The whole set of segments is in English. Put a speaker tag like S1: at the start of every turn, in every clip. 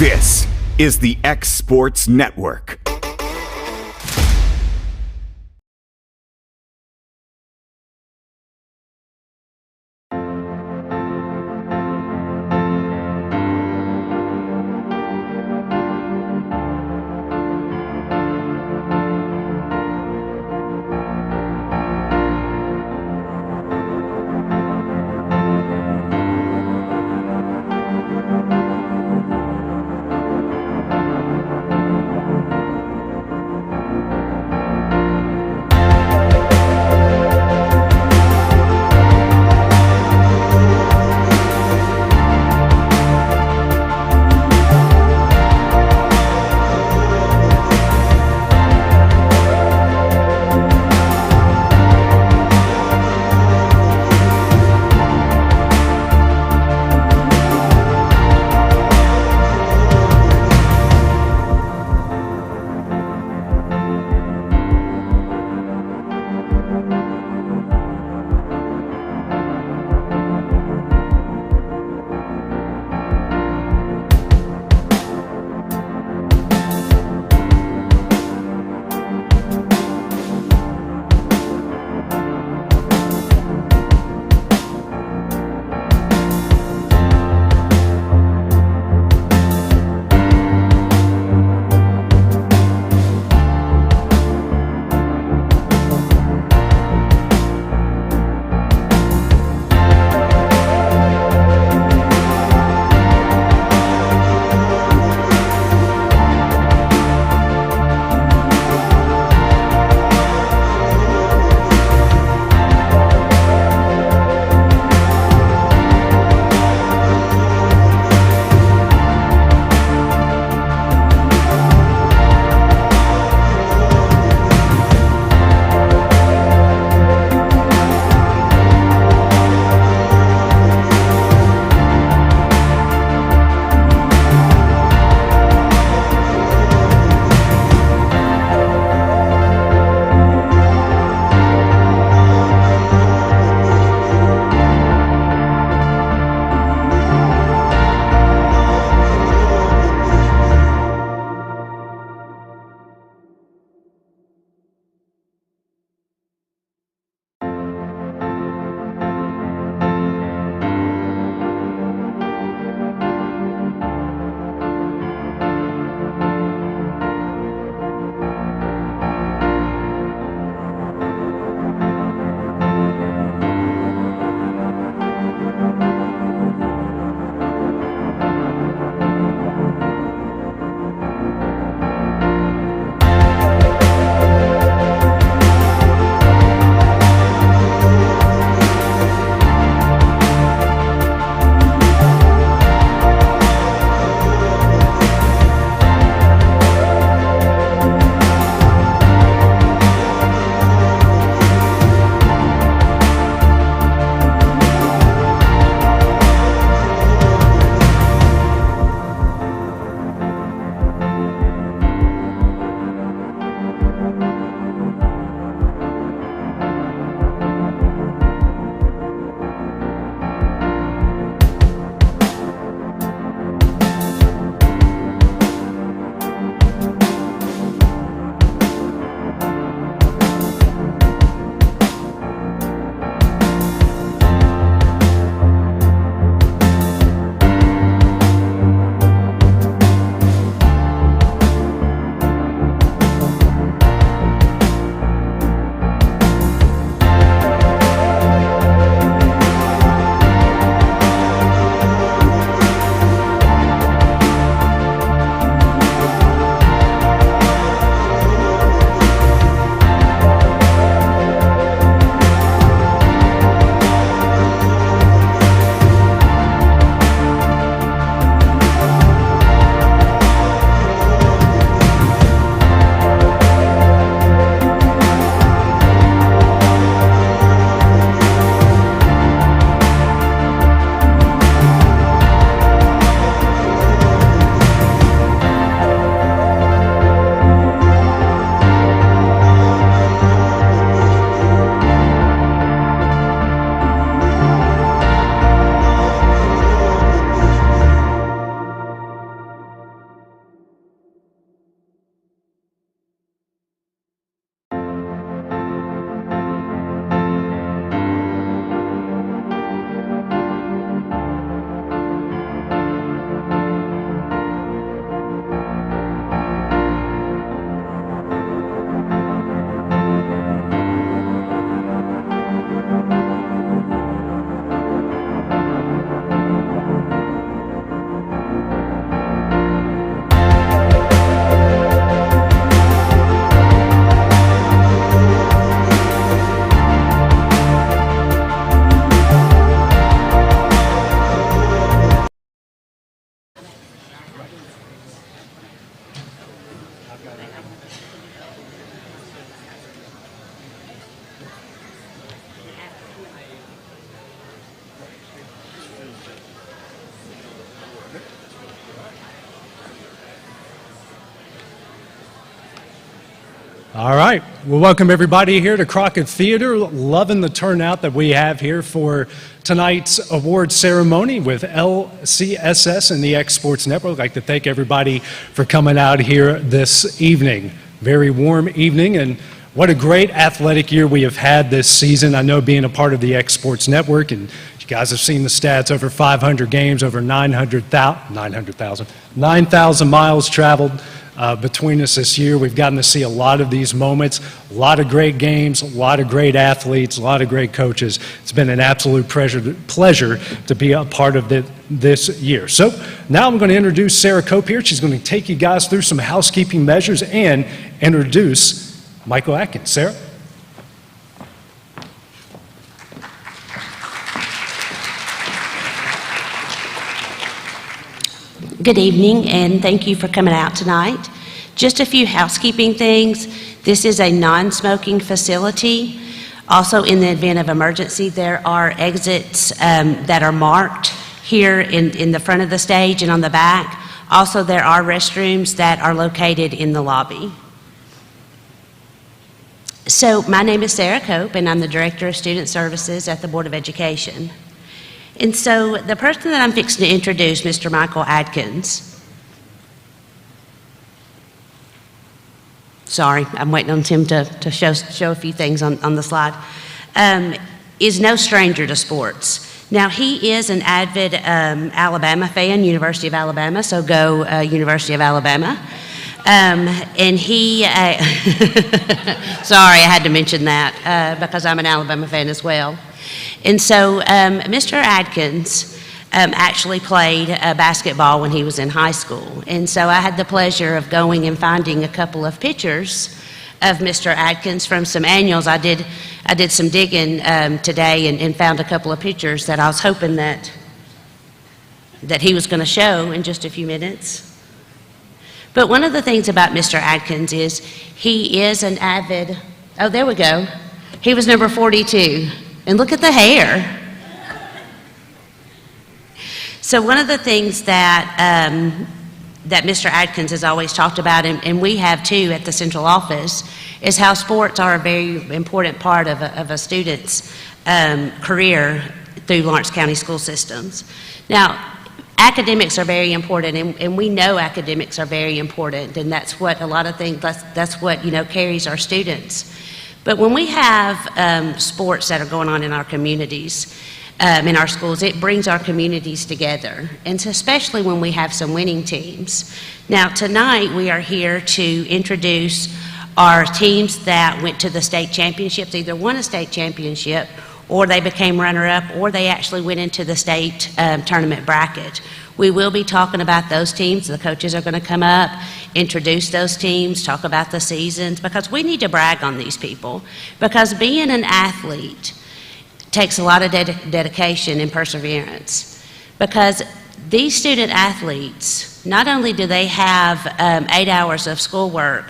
S1: This is the X Sports Network.
S2: All right. Well, welcome everybody here to Crockett Theater. Loving the turnout that we have here for tonight's award ceremony with LCSS and the X Sports Network. I'd like to thank everybody for coming out here this evening. Very warm evening, and what a great athletic year we have had this season. I know being a part of the X Sports Network, and you guys have seen the stats, over 500 games, over 9,000 miles traveled between us this year. We've gotten to see a lot of these moments, a lot of great games, a lot of great athletes, a lot of great coaches. It's been an absolute pleasure to be a part of this year. So now I'm going to introduce Sarah Cope here. She's going to take you guys through some housekeeping measures and introduce Michael Atkins. Sarah?
S3: Good evening, and thank you for coming out tonight. Just a few housekeeping things. This is a non-smoking facility. Also, in the event of emergency, there are exits that are marked here in the front of the stage and on the back. Also, there are restrooms that are located in the lobby. So, my name is Sarah Cope, and I'm the Director of Student Services at the Board of Education. And so the person that I'm fixing to introduce, Mr. Michael Atkins. Sorry, I'm waiting on Tim to show a few things on the slide. Is no stranger to sports. Now, he is an avid Alabama fan, University of Alabama, so go University of Alabama. And he, sorry, I had to mention that because I'm an Alabama fan as well. And so Mr. Atkins actually played basketball when he was in high school. And so I had the pleasure of going and finding a couple of pictures of Mr. Atkins from some annuals. I did some digging today and found a couple of pictures that I was hoping that he was going to show in just a few minutes. But one of the things about Mr. Atkins is he is an avid, oh, there we go. He was number 42. And look at the hair. So one of the things that Mr. Atkins has always talked about, and we have too at the central office, is how sports are a very important part of a student's career through Lawrence County school systems. Now, academics are very important, and we know academics are very important, and that's what a lot of things, that's what, carries our students. But when we have sports that are going on in our communities, in our schools, it brings our communities together, and so especially when we have some winning teams. Now, tonight we are here to introduce our teams that went to the state championships, either won a state championship, or they became runner-up, or they actually went into the state tournament bracket. We will be talking about those teams. The coaches are going to come up, introduce those teams, talk about the seasons, because we need to brag on these people. Because being an athlete takes a lot of dedication and perseverance. Because these student athletes, not only do they have 8 hours of schoolwork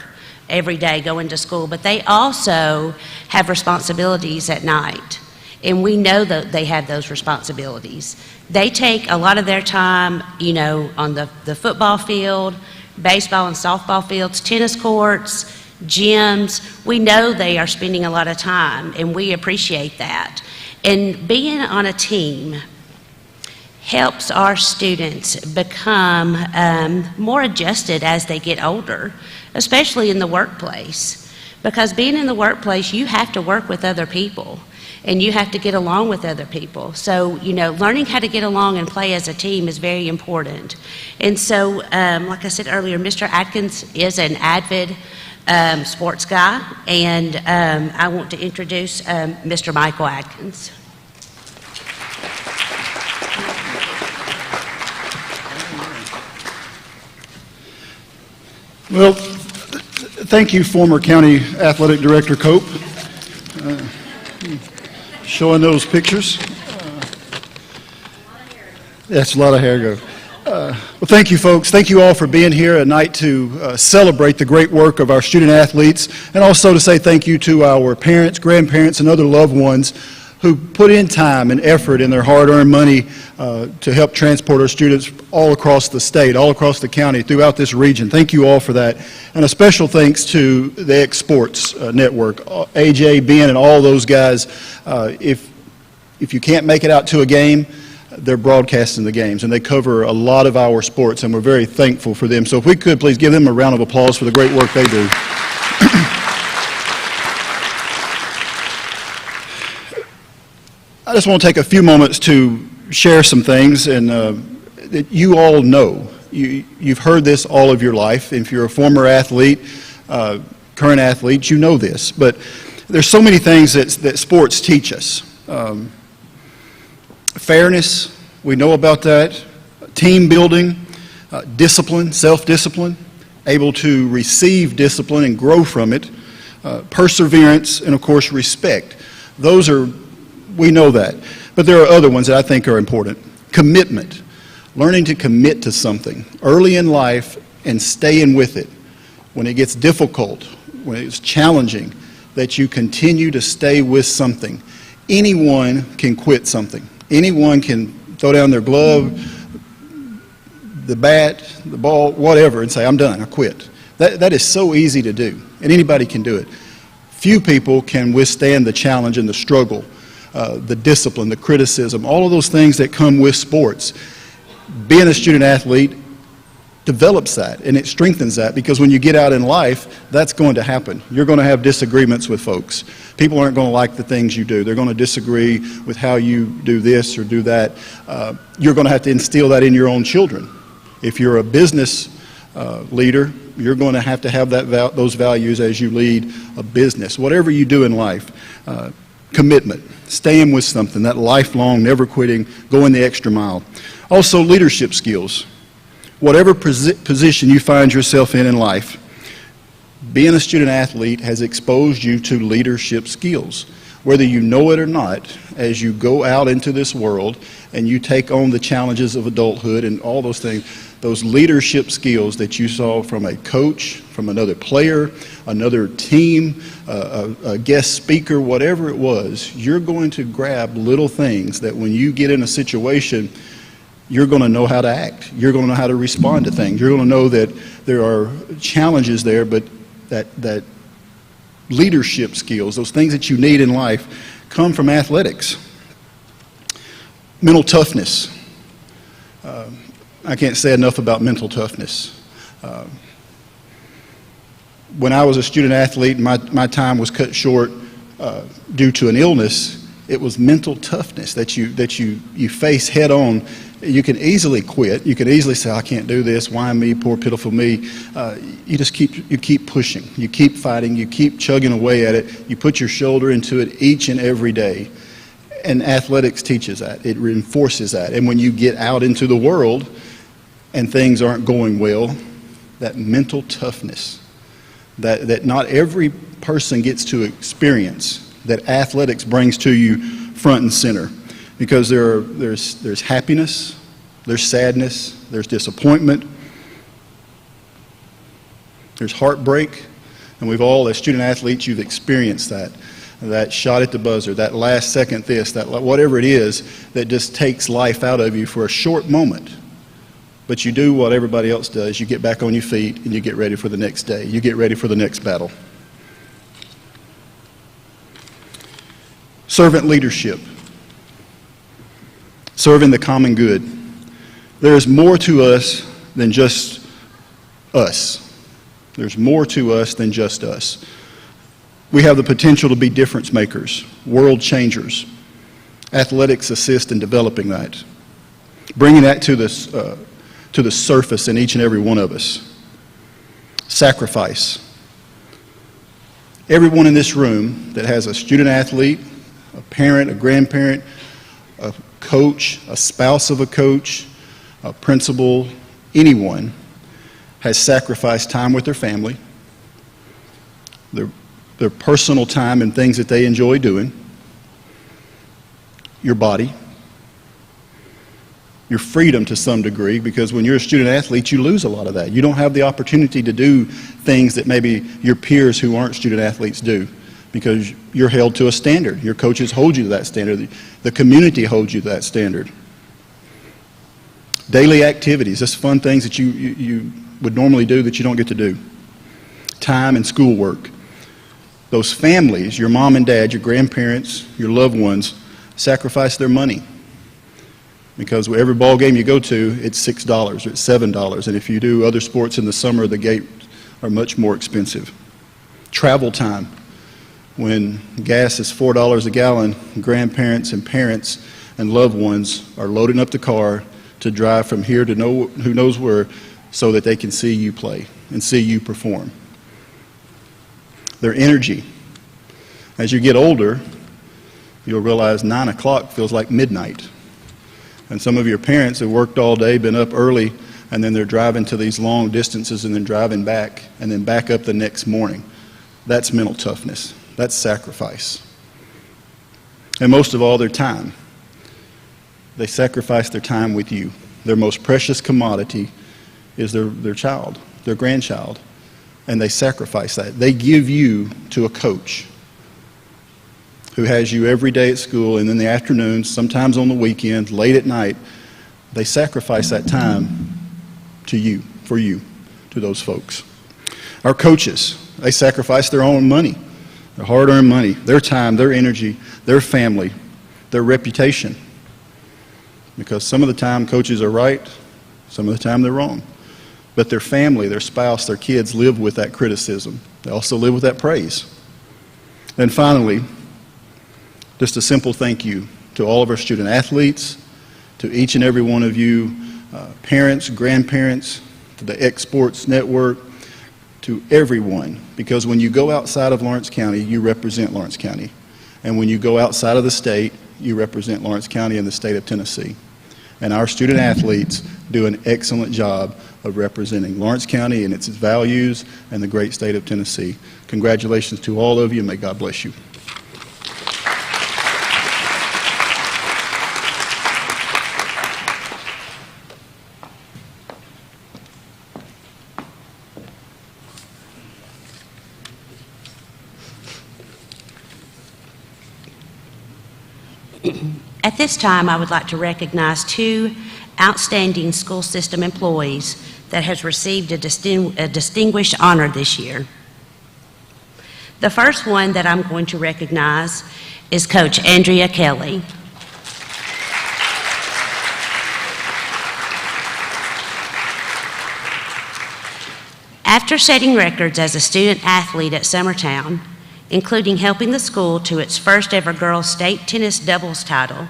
S3: every day going to school, but they also have responsibilities at night. And we know that they have those responsibilities. They take a lot of their time, on the football field, baseball and softball fields, tennis courts, gyms. We know they are spending a lot of time, and we appreciate that. And being on a team helps our students become more adjusted as they get older, especially in the workplace. Because being in the workplace, you have to work with other people. And you have to get along with other people. So, learning how to get along and play as a team is very important. And so, like I said earlier, Mr. Atkins is an avid sports guy, and I want to introduce Mr. Michael Atkins.
S4: Well, thank you, former County Athletic Director Cope. Showing those pictures. That's a lot of hair go. Well, thank you, folks. Thank you all for being here tonight to celebrate the great work of our student athletes, and also to say thank you to our parents, grandparents, and other loved ones who put in time and effort and their hard-earned money to help transport our students all across the state, all across the county, throughout this region. Thank you all for that. And a special thanks to the X Sports Network, AJ, Ben, and all those guys. If you can't make it out to a game, they're broadcasting the games, and they cover a lot of our sports, and we're very thankful for them. So if we could, please give them a round of applause for the great work they do. I just want to take a few moments to share some things and that you all know. You've heard this all of your life. If you're a former athlete, current athlete, you know this. But there's so many things that sports teach us. Fairness, we know about that. Team building, discipline, self-discipline, able to receive discipline and grow from it. Perseverance, and of course respect. Those are, we know that. But there are other ones that I think are important. Commitment, learning to commit to something early in life and staying with it. When it gets difficult, when it's challenging, that you continue to stay with something. Anyone can quit something. Anyone can throw down their glove, the bat, the ball, whatever, and say, I'm done, I quit. That is so easy to do, and anybody can do it. Few people can withstand the challenge and the struggle, the discipline, the criticism, all of those things that come with sports. Being a student athlete develops that, and it strengthens that, because when you get out in life, that's going to happen. You're going to have disagreements with folks. People aren't going to like the things you do. They're going to disagree with how you do this or do that. You're going to have to instill that in your own children. If you're a business leader, you're going to have those values as you lead a business. Whatever you do in life, commitment, staying with something, that lifelong, never quitting, going the extra mile. Also, leadership skills. Whatever position you find yourself in life, being a student athlete has exposed you to leadership skills. Whether you know it or not, as you go out into this world and you take on the challenges of adulthood and all those things, those leadership skills that you saw from a coach, from another player, another team, a guest speaker, whatever it was, you're going to grab little things that when you get in a situation, you're going to know how to act. You're going to know how to respond to things. You're going to know that there are challenges there, but that leadership skills, those things that you need in life, come from athletics. Mental toughness. I can't say enough about mental toughness. When I was a student athlete and my time was cut short due to an illness, it was mental toughness that you face head on. You can easily quit. You can easily say, I can't do this. Why me? Poor pitiful me. You keep pushing. You keep fighting. You keep chugging away at it. You put your shoulder into it each and every day. And athletics teaches that. It reinforces that. And when you get out into the world and things aren't going well, that mental toughness that not every person gets to experience, that athletics brings to you front and center. Because there's happiness, there's sadness, there's disappointment, there's heartbreak, and we've all, as student athletes, you've experienced that shot at the buzzer, that last second that whatever it is that just takes life out of you for a short moment. But you do what everybody else does. You get back on your feet and you get ready for the next day. You get ready for the next battle. Servant leadership. Serving the common good. There is more to us than just us. There's more to us than just us. We have the potential to be difference makers, world changers. Athletics assist in developing that, bringing that to the surface in each and every one of us. Sacrifice. Everyone in this room that has a student athlete, a parent, a grandparent, a coach, a spouse of a coach, a principal, anyone has sacrificed time with their family, their personal time and things that they enjoy doing, your body, your freedom to some degree, because when you're a student athlete, you lose a lot of that. You don't have the opportunity to do things that maybe your peers who aren't student athletes do. because you're held to a standard. Your coaches hold you to that standard. The community holds you to that standard. Daily activities, just fun things that you would normally do that you don't get to do. Time and schoolwork. Those families, your mom and dad, your grandparents, your loved ones, sacrifice their money. Because every ball game you go to, it's $6 or it's $7. And if you do other sports in the summer, the gates are much more expensive. Travel time. When gas is $4 a gallon, grandparents and parents and loved ones are loading up the car to drive from here to who knows where so that they can see you play and see you perform. Their energy. As you get older, you'll realize 9 o'clock feels like midnight. And some of your parents have worked all day, been up early, and then they're driving to these long distances and then driving back and then back up the next morning. That's mental toughness. That's sacrifice. And most of all, their time. They sacrifice their time with you. Their most precious commodity is their child, their grandchild. And they sacrifice that. They give you to a coach who has you every day at school, and in the afternoons, sometimes on the weekends, late at night. They sacrifice that time to you, for you, to those folks. Our coaches, they sacrifice their own money, their hard-earned money, their time, their energy, their family, their reputation. Because some of the time coaches are right, some of the time they're wrong. But their family, their spouse, their kids live with that criticism. They also live with that praise. And finally, just a simple thank you to all of our student athletes, to each and every one of you, parents, grandparents, to the X Sports Network, to everyone. Because when you go outside of Lawrence County, you represent Lawrence County. And when you go outside of the state, you represent Lawrence County and the state of Tennessee. And our student athletes do an excellent job of representing Lawrence County and its values and the great state of Tennessee. Congratulations to all of you, and may God bless you.
S3: At this time, I would like to recognize 2 outstanding school system employees that has received a distinguished honor this year. The first one that I'm going to recognize is Coach Andrea Kelly. After setting records as a student athlete at Summertown, including helping the school to its first ever girls state tennis doubles title,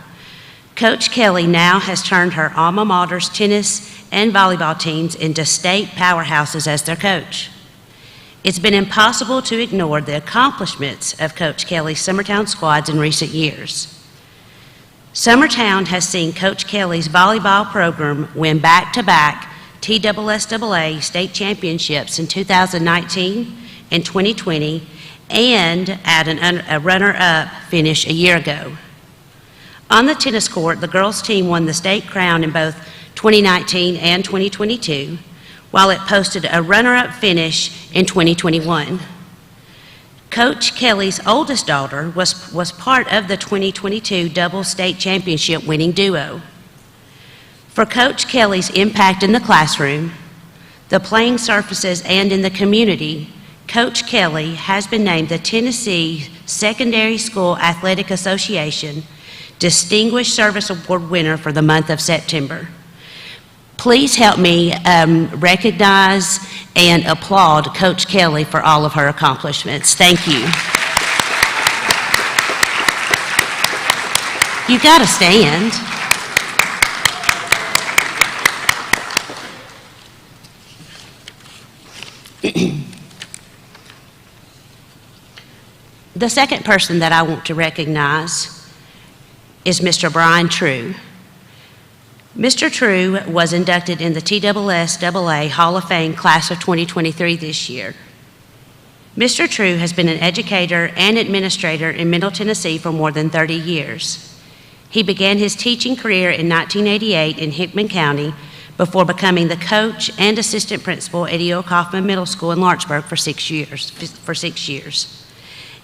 S3: Coach Kelly now has turned her alma mater's tennis and volleyball teams into state powerhouses as their coach. It's been impossible to ignore the accomplishments of Coach Kelly's Summertown squads in recent years. Summertown has seen Coach Kelly's volleyball program win back-to-back TSSAA state championships in 2019 and 2020, and add a runner-up finish a year ago. On the tennis court, the girls' team won the state crown in both 2019 and 2022, while it posted a runner-up finish in 2021. Coach Kelly's oldest daughter was part of the 2022 double state championship winning duo. For Coach Kelly's impact in the classroom, the playing surfaces, and in the community, Coach Kelly has been named the Tennessee Secondary School Athletic Association Distinguished Service Award winner for the month of September. Please help me recognize and applaud Coach Kelly for all of her accomplishments. Thank you. You got to stand. The second person that I want to recognize is Mr. Brian True. Mr. True was inducted in the TSSAA Hall of Fame class of 2023 this year. Mr. True has been an educator and administrator in Middle Tennessee for more than 30 years. He began his teaching career in 1988 in Hickman County before becoming the coach and assistant principal at E.O. Kaufman Middle School in Lawrenceburg for 6 years.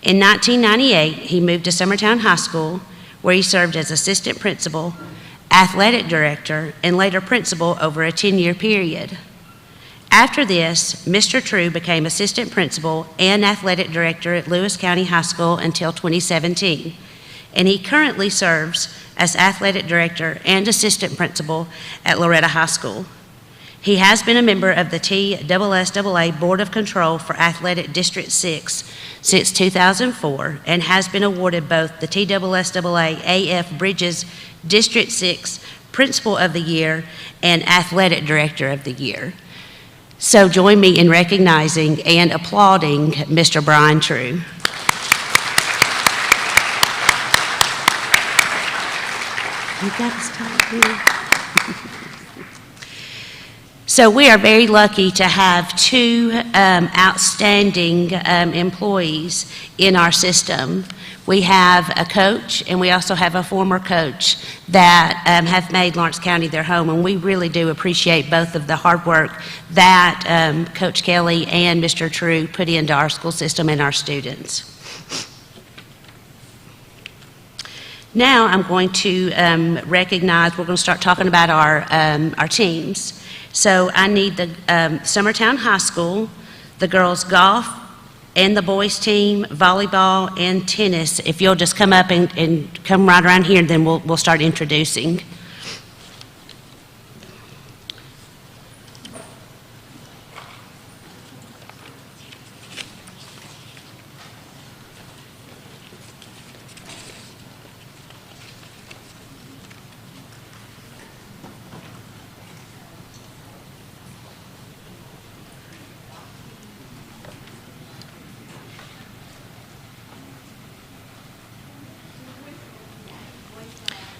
S3: In 1998, he moved to Summertown High School, where he served as assistant principal, athletic director, and later principal over a 10-year period. After this, Mr. True became assistant principal and athletic director at Lewis County High School until 2017, and he currently serves as athletic director and assistant principal at Loretta High School. He has been a member of the TSSAA Board of Control for Athletic District 6 since 2004 and has been awarded both the TSSAA AF Bridges District 6 Principal of the Year and Athletic Director of the Year. So join me in recognizing and applauding Mr. Brian True. You got his time here. So we are very lucky to have two outstanding employees in our system. We have a coach, and we also have a former coach that have made Lawrence County their home, and we really do appreciate both of the hard work that Coach Kelly and Mr. True put into our school system and our students. Now I'm going to recognize, we're going to start talking about our teams. So I need the Summertown High School, the girls golf, and the boys team, volleyball and tennis. If you'll just come up and come right around here, then we'll start introducing.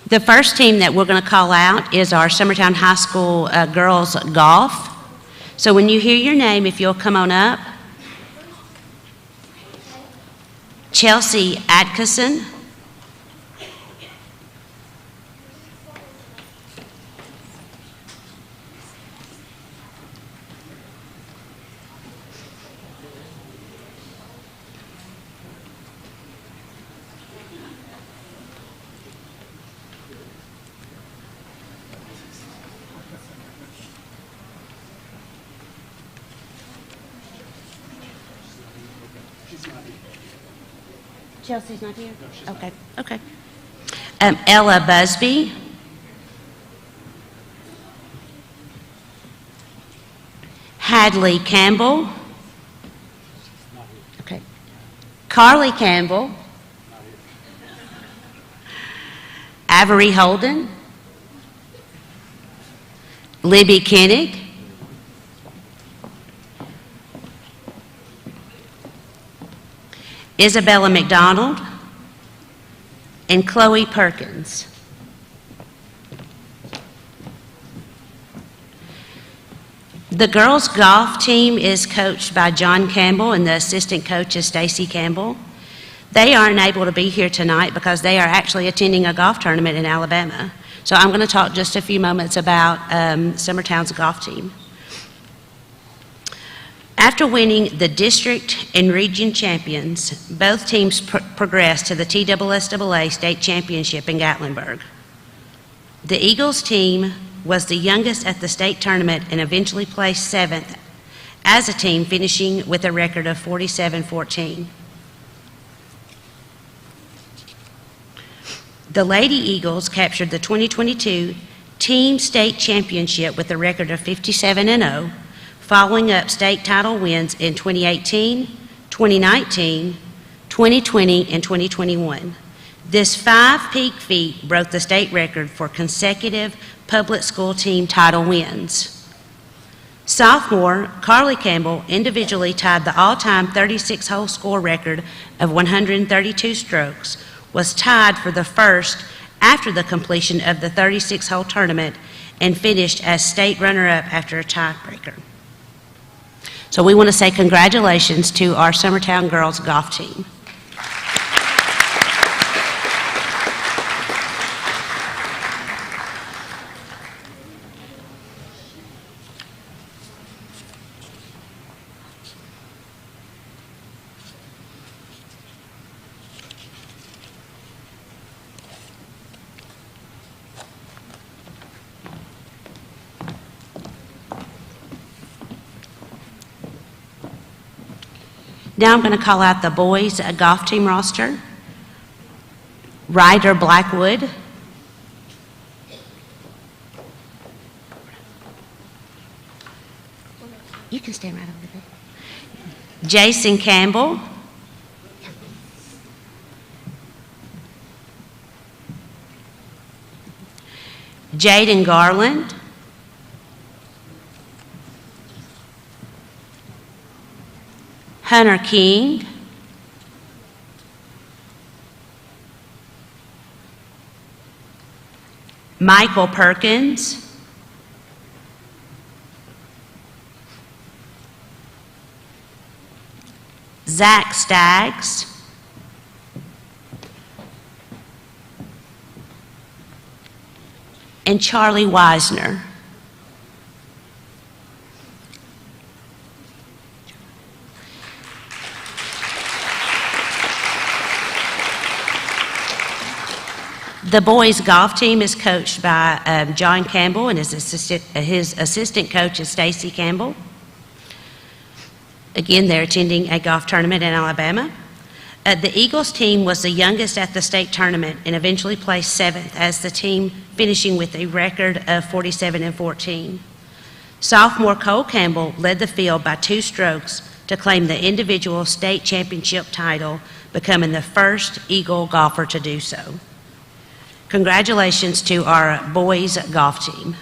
S3: The first team that we're going to call out is our Summertown High School girls golf. So when you hear your name, if you'll come on up. Chelsea Atkinson. Chelsea's not here? No, okay, okay. Ella Busby. Hadley Campbell. Okay. Carly Campbell. Avery Holden. Libby Koenig. Isabella McDonald, and Chloe Perkins. The girls' golf team is coached by John Campbell, and the assistant coach is Stacy Campbell. They aren't able to be here tonight because they are actually attending a golf tournament in Alabama. So I'm going to talk just a few moments about Summertown's golf team. After winning the district and region champions, both teams progressed to the TSSAA state championship in Gatlinburg. The Eagles team was the youngest at the state tournament and eventually placed 7th as a team, finishing with a record of 47-14. The Lady Eagles captured the 2022 team state championship with a record of 57-0, following up state title wins in 2018, 2019, 2020, and 2021. This 5-peak feat broke the state record for consecutive public school team title wins. Sophomore Carly Campbell individually tied the all-time 36-hole score record of 132 strokes, was tied for the first after the completion of the 36-hole tournament, and finished as state runner-up after a tiebreaker. So we want to say congratulations to our Summertown girls golf team. Now I'm going to call out the boys' golf team roster. Ryder Blackwood. You can stand right over there. Jason Campbell. Jaden Garland. Hunter King. Michael Perkins. Zach Staggs. And Charlie Wisner. The boys' golf team is coached by John Campbell, and his assistant coach is Stacy Campbell. Again, they're attending a golf tournament in Alabama. The Eagles team was the youngest at the state tournament and eventually placed 7th as the team, finishing with a record of 47-14. Sophomore Cole Campbell led the field by 2 strokes to claim the individual state championship title, becoming the first Eagle golfer to do so. Congratulations to our boys golf team.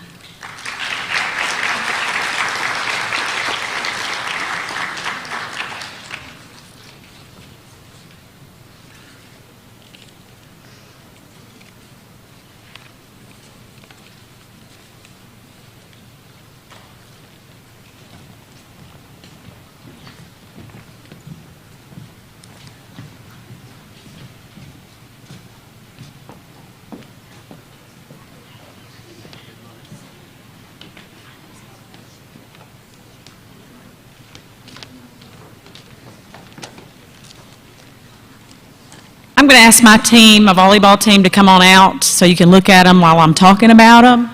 S5: I'm going to ask my team, my volleyball team, to come on out so you can look at them while I'm talking about them.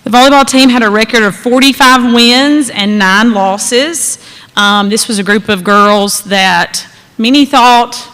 S5: The volleyball team had a record of 45 wins and 9 losses. This was a group of girls that many thought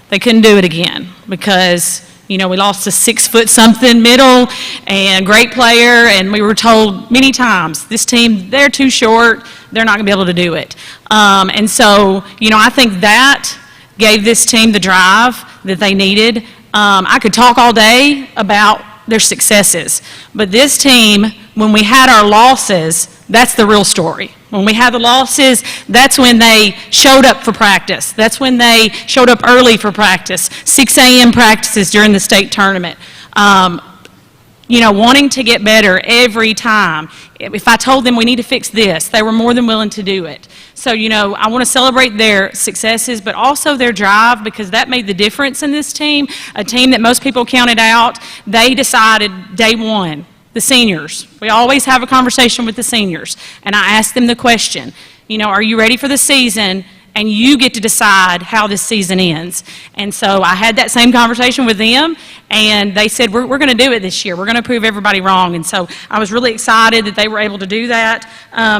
S5: they couldn't do it again because, you know, we lost a 6-foot-something middle and great player, and we were told many times, this team, they're too short, they're not going to be able to do it. And so, you know, I think that gave this team the drive that they needed. I could talk all day about their successes, but this team, when we had our losses, that's the real story. When we had the losses, that's when they showed up for practice. That's when they showed up early for practice, 6 a.m. practices during the state tournament. You know, wanting to get better every time. If I told them we need to fix this, they were more than willing to do it. So, you know, I want to celebrate their successes, but also their drive, because that made the difference in this team. A team that most people counted out, they decided day one, the seniors. We always have a conversation with the seniors, and I ask them the question, you know, are you ready for the season? And you get to decide how this season ends. And so I had that same conversation with them, and they said, we're going to do it this year. We're going to prove everybody wrong. And so I was really excited that they were able to do that.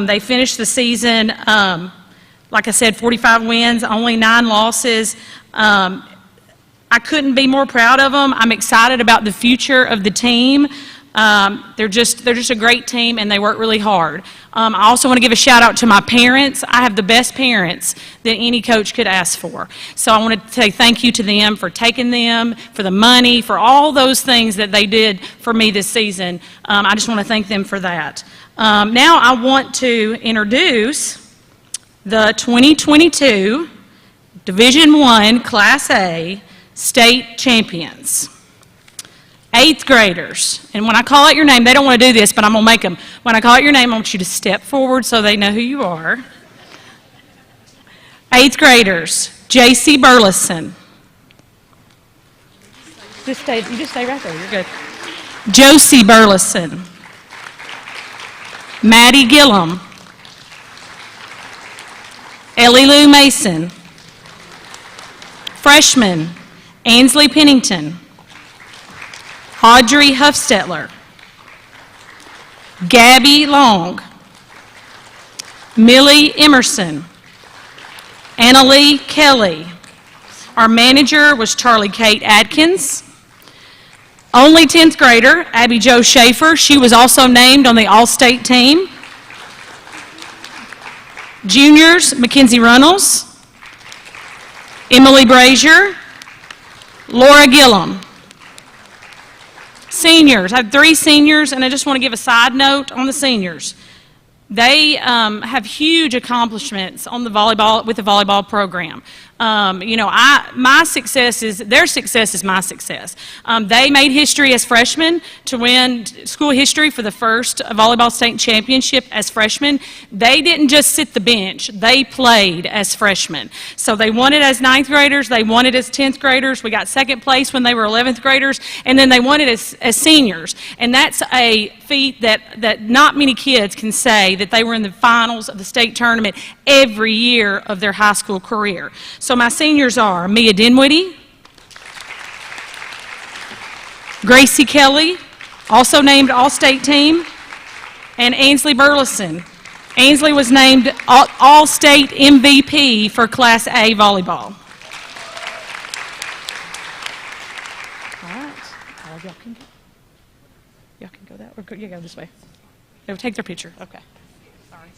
S5: They finished the season, like I said, 45 wins, only 9 losses. I couldn't be more proud of them. I'm excited about the future of the team. They're just a great team, and they work really hard. I also want to give a shout out to my parents. I have the best parents that any coach could ask for. So I want to say thank you to them for taking them, for the money, for all those things that they did for me this season. I just want to thank them for that. Now I want to introduce the 2022 Division I Class A state champions. 8th graders, and when I call out your name, they don't want to do this, but I'm going to make them. When I call out your name, I want you to step forward so they know who you are. 8th graders, J.C. Burleson. You just stay right there, you're good. Josie Burleson. Maddie Gillum. Ellie Lou Mason. Freshman, Ansley Pennington. Audrey Huffstetler. Gabby Long. Millie Emerson. Annalie Kelly. Our manager was Charlie Kate Adkins. Only 10th grader, Abby Jo Schaefer. She was also named on the All-State team. Juniors, Mackenzie Runnels. Emily Brazier. Laura Gillum. Seniors, I have 3 seniors, and I just want to give a side note on the seniors. They have huge accomplishments on the volleyball, with the volleyball program. My success is, their success is my success. They made history as freshmen to win school history for the first volleyball state championship as freshmen. They didn't just sit the bench, they played as freshmen. So they won it as 9th graders, they won it as 10th graders, we got 2nd place when they were 11th graders, and then they won it as seniors. And that's a feat that not many kids can say, that they were in the finals of the state tournament every year of their high school career. So my seniors are Mia Dinwiddie, Gracie Kelly, also named All-State Team, and Ainsley Burleson. Ainsley was named All-State MVP for Class A volleyball. All right, y'all can go that way. You go this way. They'll take their picture. Okay. Sorry.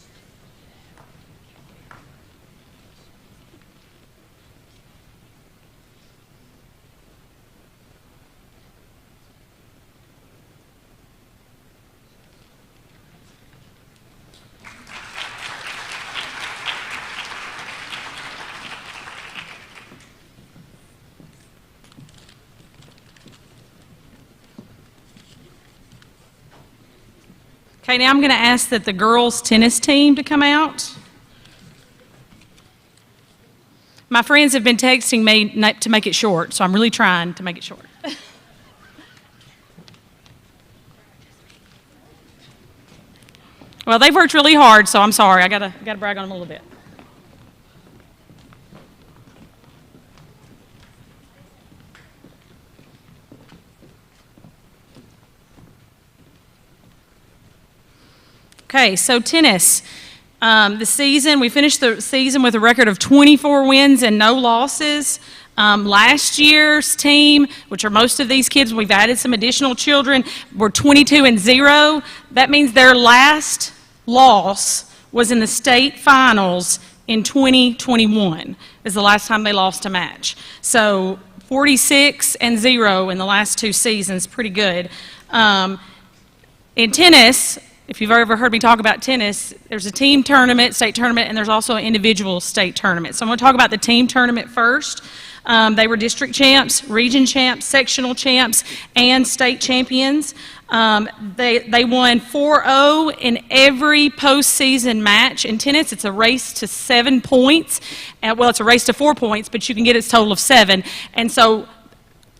S5: Okay, now I'm going to ask that the girls' tennis team to come out. My friends have been texting me to make it short, so I'm really trying to make it short. Well, they've worked really hard, so I'm sorry. I gotta brag on them a little bit. Okay, so tennis. We finished the season with a record of 24 wins and no losses. Last year's team, which are most of these kids, we've added some additional children, were 22-0. That means their last loss was in the state finals in 2021, is the last time they lost a match. So 46-0 in the last 2 seasons, pretty good. In tennis, if you've ever heard me talk about tennis, there's a team tournament, state tournament, and there's also an individual state tournament. So I'm going to talk about the team tournament first. They were district champs, region champs, sectional champs, and state champions. They won 4-0 in every postseason match. In tennis, it's a race to 7 points. Well, it's a race to 4 points, but you can get its total of 7. And so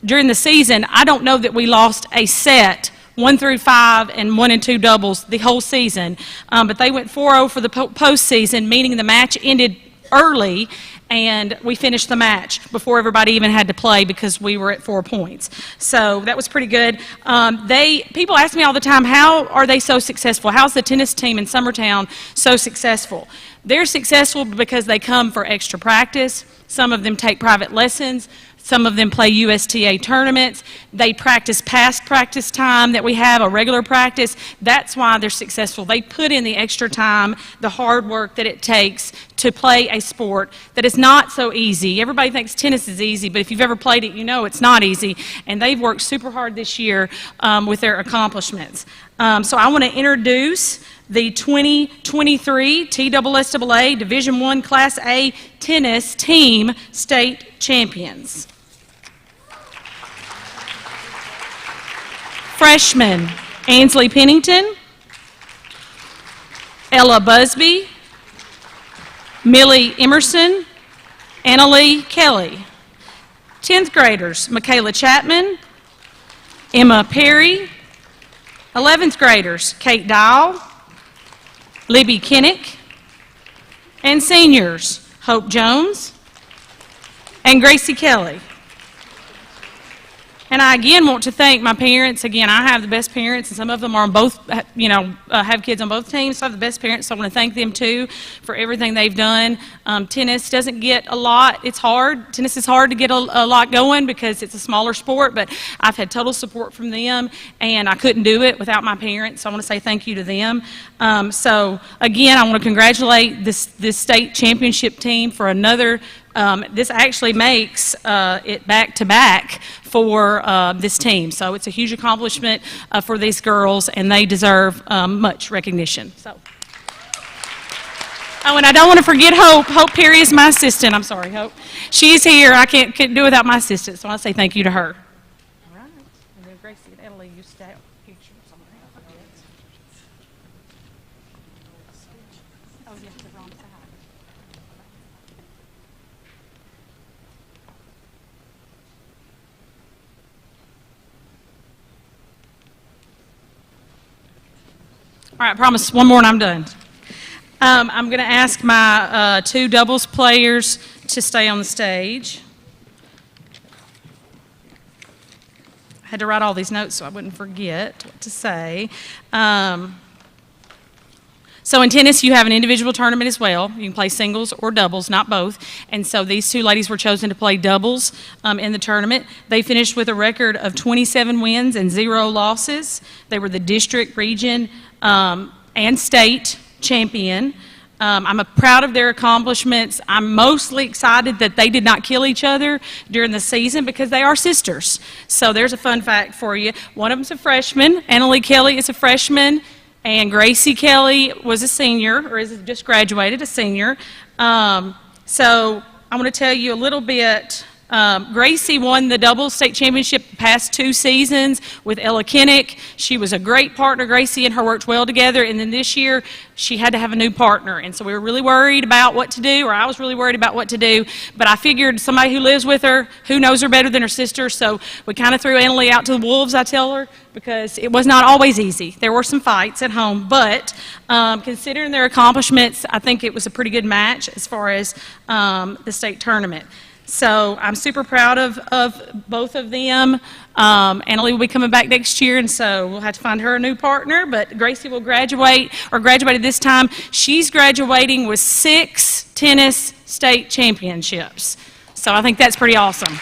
S5: during the season, I don't know that we lost a set 1 through 5 and 1 and 2 doubles the whole season. But they went 4-0 for the postseason, meaning the match ended early, and we finished the match before everybody even had to play because we were at 4 points. So that was pretty good. People ask me all the time, how are they so successful? How's the tennis team in Summertown so successful? They're successful because they come for extra practice. Some of them take private lessons. Some of them play USTA tournaments. They practice past practice time that we have, a regular practice. That's why they're successful. They put in the extra time, the hard work that it takes to play a sport that is not so easy. Everybody thinks tennis is easy, but if you've ever played it, you know it's not easy. And they've worked super hard this year with their accomplishments. So I want to introduce the 2023 TSSAA Division I Class A tennis team state champions. Freshman, Ansley Pennington, Ella Busby, Millie Emerson, Annalie Kelly. 10th graders, Michaela Chapman, Emma Perry. 11th graders, Kate Dial, Libby Kinnick. And seniors, Hope Jones, and Gracie Kelly. And I again want to thank my parents. Again, I have the best parents, and some of them are on both, have kids on both teams, so I have the best parents, so I want to thank them too for everything they've done. Tennis doesn't get a lot. It's hard. Tennis is hard to get a lot going because it's a smaller sport, but I've had total support from them, and I couldn't do it without my parents, so I want to say thank you to them. So again, I want to congratulate this state championship team for another. This actually makes it back-to-back for this team. So it's a huge accomplishment for these girls, and they deserve much recognition. So. Oh, and I don't want to forget Hope. Hope Perry is my assistant. I'm sorry, Hope. She's here. I can't do it without my assistant, so I want to say thank you to her. All right. And then Gracie and Emily, you stay out picture somewhere else. Oh, yeah, the wrong side. All right, promise one more and I'm done. I'm going to ask my two doubles players to stay on the stage. I had to write all these notes so I wouldn't forget what to say. So in tennis, you have an individual tournament as well. You can play singles or doubles, not both. And so these two ladies were chosen to play doubles in the tournament. They finished with a record of 27 wins and 0 losses. They were the district, region, and state champion. I'm proud of their accomplishments. I'm mostly excited that they did not kill each other during the season because they are sisters. So there's a fun fact for you. One of them's a freshman. Annalie Kelly is a freshman. And Gracie Kelly was a senior, or is just graduated, a senior. So I want to tell you a little bit. Gracie won the doubles state championship the past 2 seasons with Ella Kinnick. She was a great partner. Gracie and her worked well together. And then this year, she had to have a new partner. And so we were really worried about what to do, or I was really worried about what to do. But I figured somebody who lives with her, who knows her better than her sister. So we kind of threw Annalie out to the wolves, I tell her, because it was not always easy. There were some fights at home. But considering their accomplishments, I think it was a pretty good match as far as the state tournament. So I'm super proud of both of them. Annalie will be coming back next year, and so we'll have to find her a new partner. But Gracie will graduate, or graduated this time. She's graduating with 6 tennis state championships. So I think that's pretty awesome.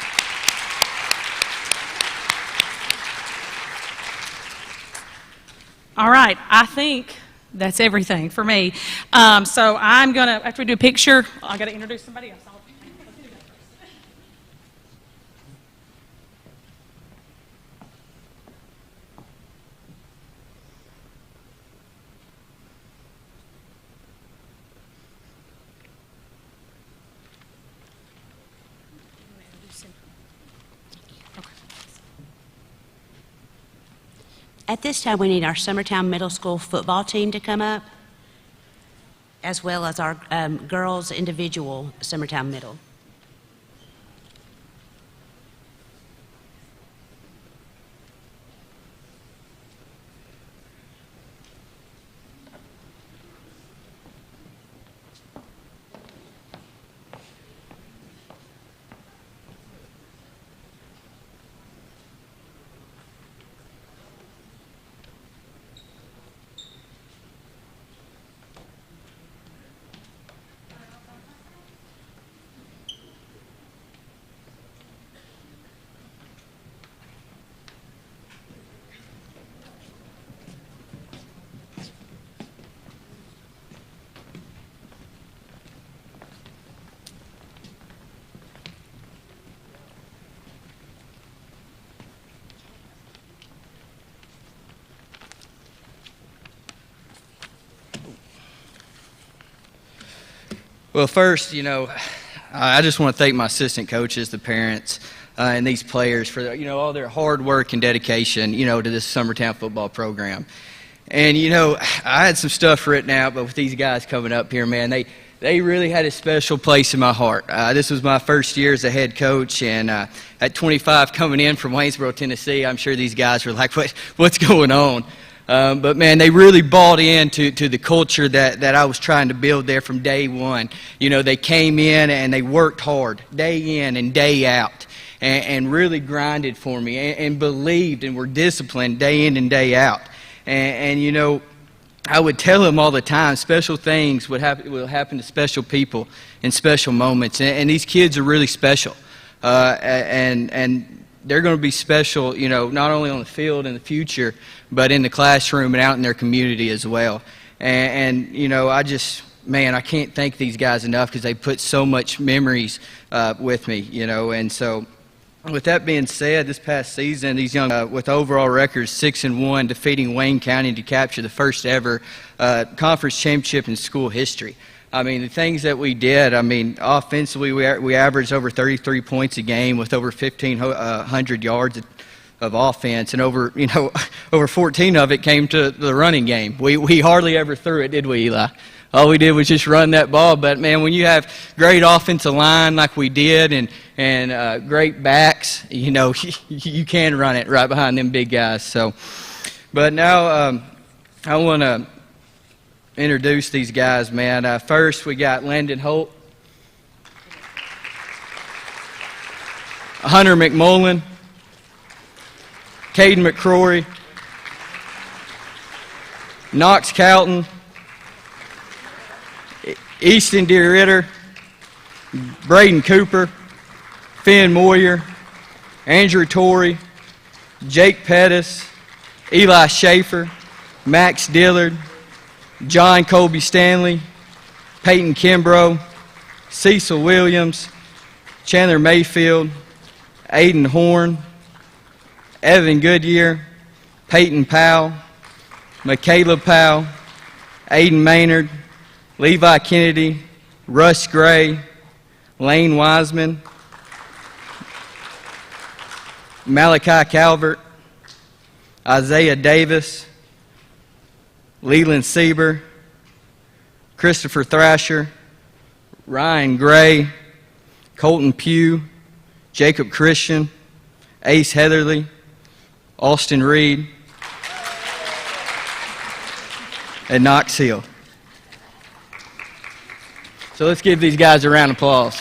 S5: All right, I think that's everything for me. So I'm going to, after we do a picture, I've got to introduce somebody else.
S3: At this time, we need our Summertown Middle School football team to come up, as well as our girls' individual Summertown Middle.
S6: Well, first, I just want to thank my assistant coaches, the parents, and these players for, all their hard work and dedication, to this Summertown football program. And, I had some stuff written out, but with these guys coming up here, man, they really had a special place in my heart. This was my first year as a head coach, and at 25 coming in from Waynesboro, Tennessee, I'm sure these guys were like, what's going on? But man, they really bought into the culture that I was trying to build there from day one. You know, they came in and they worked hard day in and day out, and really grinded for me, and believed and were disciplined day in and day out. And you know, I would tell them all the time, special things will happen to special people in special moments, and these kids are really special, and they're going to be special, you know, not only on the field in the future, but in the classroom and out in their community as well. And you know, I can't thank these guys enough, because they put so much memories with me, you know. And so, with that being said, this past season, these young, with overall records 6-1, defeating Wayne County to capture the first ever conference championship in school history. I mean, the things that we did, I mean, offensively, we averaged over 33 points a game with over 1,500 yards of offense, and over 14 of it came to the running game. We hardly ever threw it, did we, Eli? All we did was just run that ball. But man, when you have great offensive line like we did, and great backs, you know, you can run it right behind them big guys. So, but now I want to introduce these guys, man. First, we got Landon Holt, Hunter McMullen, Caden McCrory, Knox Calton, Easton DeRitter, Braden Cooper, Finn Moyer, Andrew Torrey, Jake Pettis, Eli Schaefer, Max Dillard, John Colby Stanley, Peyton Kimbrough, Cecil Williams, Chandler Mayfield, Aiden Horn, Evan Goodyear, Peyton Powell, Michaela Powell, Aiden Maynard, Levi Kennedy, Russ Gray, Lane Wiseman, Malachi Calvert, Isaiah Davis, Leland Sieber, Christopher Thrasher, Ryan Gray, Colton Pugh, Jacob Christian, Ace Heatherly, Austin Reed, and Knox Hill. So let's give these guys a round of applause.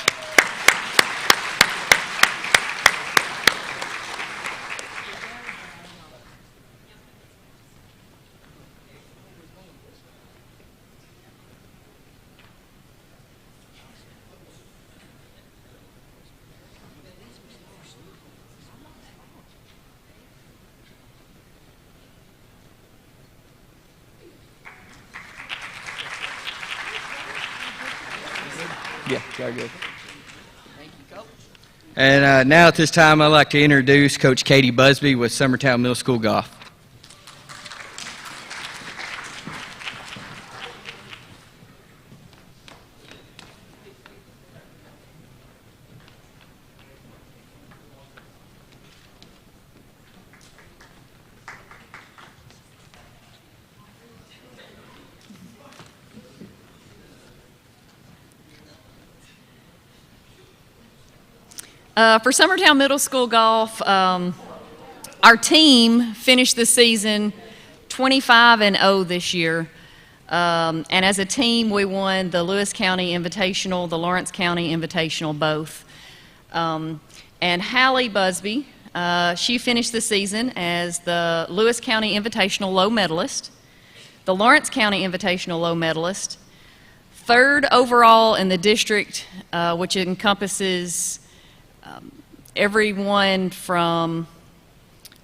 S6: Yeah, very good. Thank you, Coach. And now at this time, I'd like to introduce Coach Katie Busby with Summertown Middle School Golf.
S7: For Summertown Middle School Golf, our team finished the season 25-0 this year. And as a team, we won the Lewis County Invitational, the Lawrence County Invitational, both. And Hallie Busby, she finished the season as the Lewis County Invitational low medalist, the Lawrence County Invitational low medalist, third overall in the district, which encompasses everyone from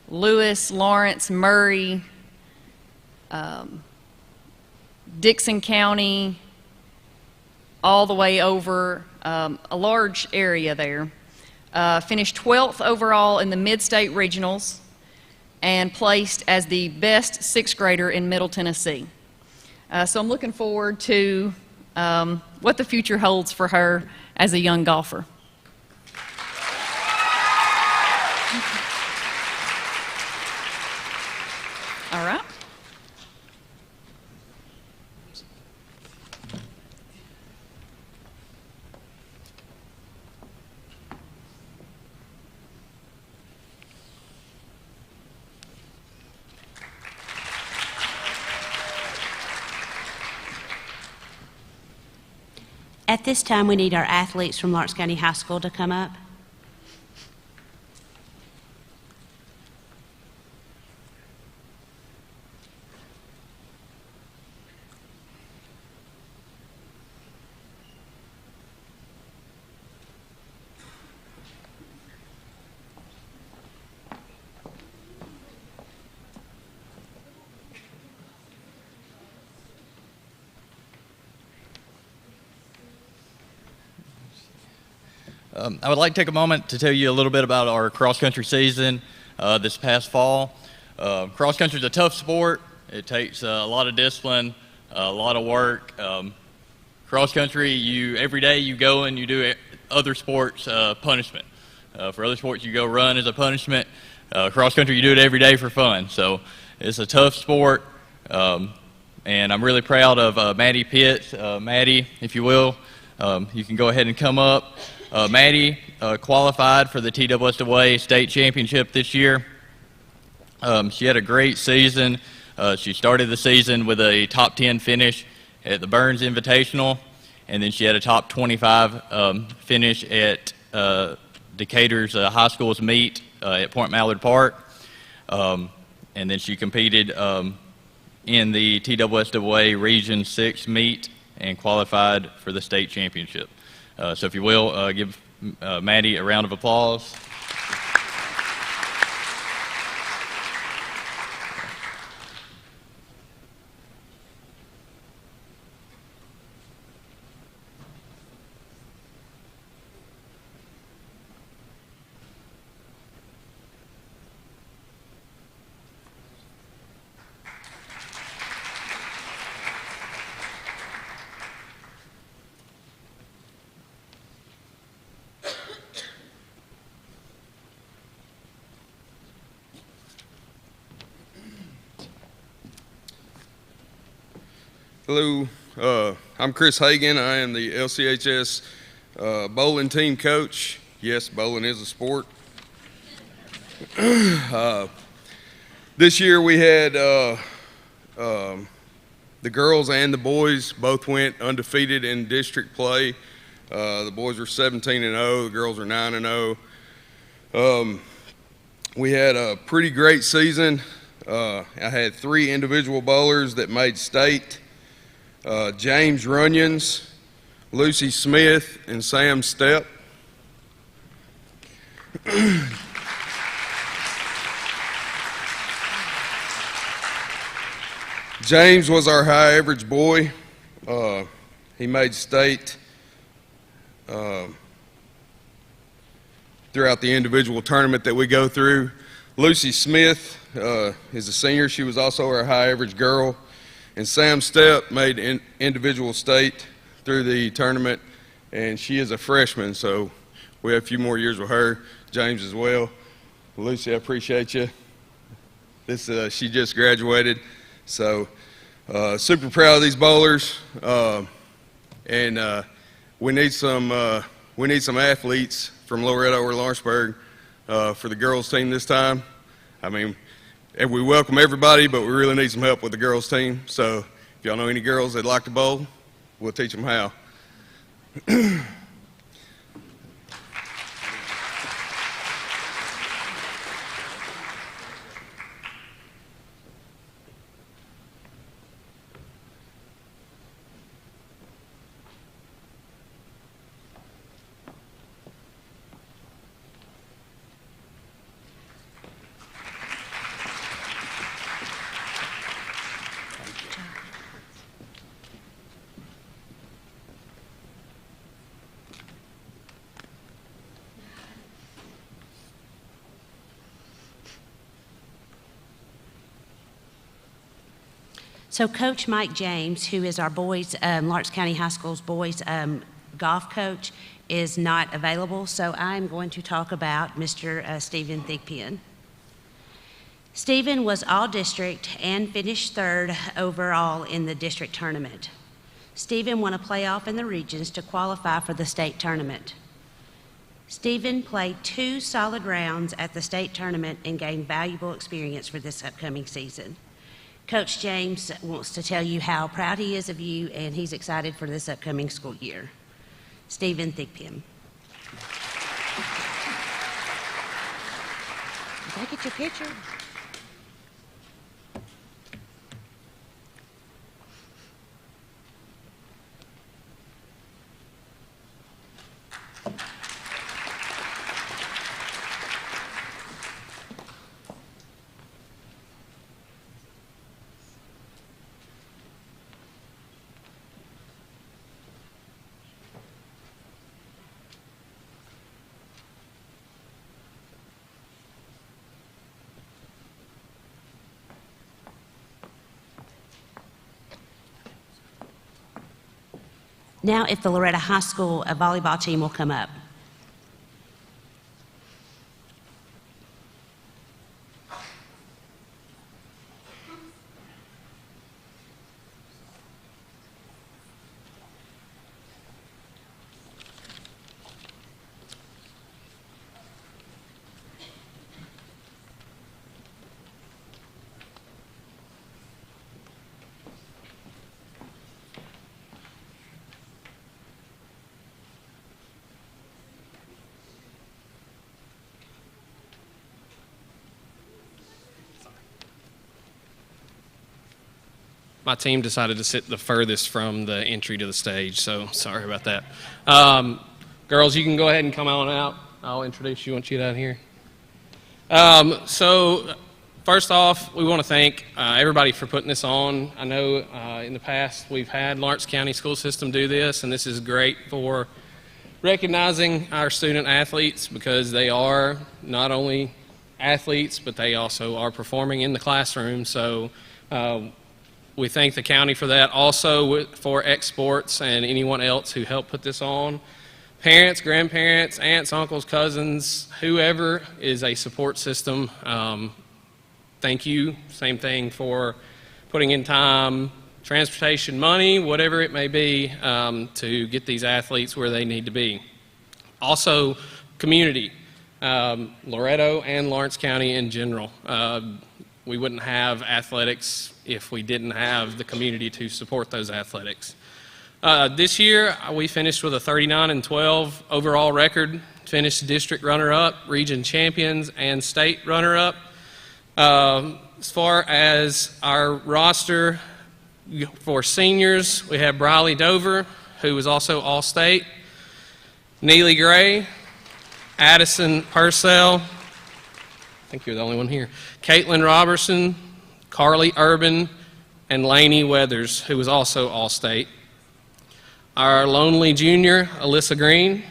S7: Lewis, Lawrence, Murray, Dixon County, all the way over a large area there. Finished 12th overall in the Mid-State Regionals and placed as the best sixth grader in Middle Tennessee. So I'm looking forward to what the future holds for her as a young golfer. All right.
S3: At this time, we need our athletes from Lawrence County High School to come up.
S8: I would like to take a moment to tell you a little bit about our cross-country season this past fall. Cross-country is a tough sport. It takes a lot of discipline, a lot of work. Cross-country, every day you go and you do other sports punishment. For other sports, you go run as a punishment. Cross-country, you do it every day for fun. So it's a tough sport, and I'm really proud of Maddie Pitts. Maddie, if you will, you can go ahead and come up. Maddie qualified for the TWSWA state championship this year. She had a great season. She started the season with a top 10 finish at the Burns Invitational, and then she had a top 25 finish at Decatur's high school's meet at Point Mallard Park. And then she competed in the TWSWA Region 6 meet and qualified for the state championship. So if you will, give Maddie a round of applause.
S9: Hello, I'm Chris Hagan. I am the LCHS bowling team coach. Yes, bowling is a sport. This year we had the girls and the boys both went undefeated in district play. The boys were 17-0, the girls are 9-0. We had a pretty great season. I had 3 individual bowlers that made state. James Runyons, Lucy Smith, and Sam Stepp. James was our high average boy. He made state throughout the individual tournament that we go through. Lucy Smith is a senior. She was also our high average girl. And Sam Stepp made individual state through the tournament, and she is a freshman, so we have a few more years with her. James as well. Lucy, I appreciate you. She just graduated, so super proud of these bowlers, and we need some athletes from Loretto or Lawrenceburg for the girls team this time. I mean, and we welcome everybody, but we really need some help with the girls team. So if y'all know any girls that like to bowl, we'll teach them how.
S3: So Coach Mike James, who is our boys, Lawrence County High School's boys golf coach, is not available, so I'm going to talk about Mr. Stephen Thigpen. Stephen was all-district and finished 3rd overall in the district tournament. Stephen won a playoff in the regions to qualify for the state tournament. Stephen played 2 solid rounds at the state tournament and gained valuable experience for this upcoming season. Coach James wants to tell you how proud he is of you, and he's excited for this upcoming school year. Stephen Thigpen. Did I get your picture? Now, if the Loretta High School volleyball team will come up.
S10: My team decided to sit the furthest from the entry to the stage, so sorry about that. Girls, you can go ahead and come on out. I'll introduce you once you get out here. So first off, we want to thank everybody for putting this on. I know in the past we've had Lawrence County School System do this, and this is great for recognizing our student athletes because they are not only athletes, but they also are performing in the classroom. So we thank the county for that. Also for X Sports and anyone else who helped put this on. Parents, grandparents, aunts, uncles, cousins, whoever is a support system, thank you. Same thing for putting in time, transportation, money, whatever it may be, to get these athletes where they need to be. Also, community, Loretto and Lawrence County in general. We wouldn't have athletics if we didn't have the community to support those athletics. This year, we finished with a 39-12 overall record, finished district runner-up, region champions, and state runner-up. As far as our roster for seniors, we have Briley Dover, who was also All-State, Neely Gray, Addison Purcell, I think you're the only one here, Caitlin Robertson, Carly Urban, and Lainey Weathers, who was also All-State. Our lonely junior, Alyssa Green.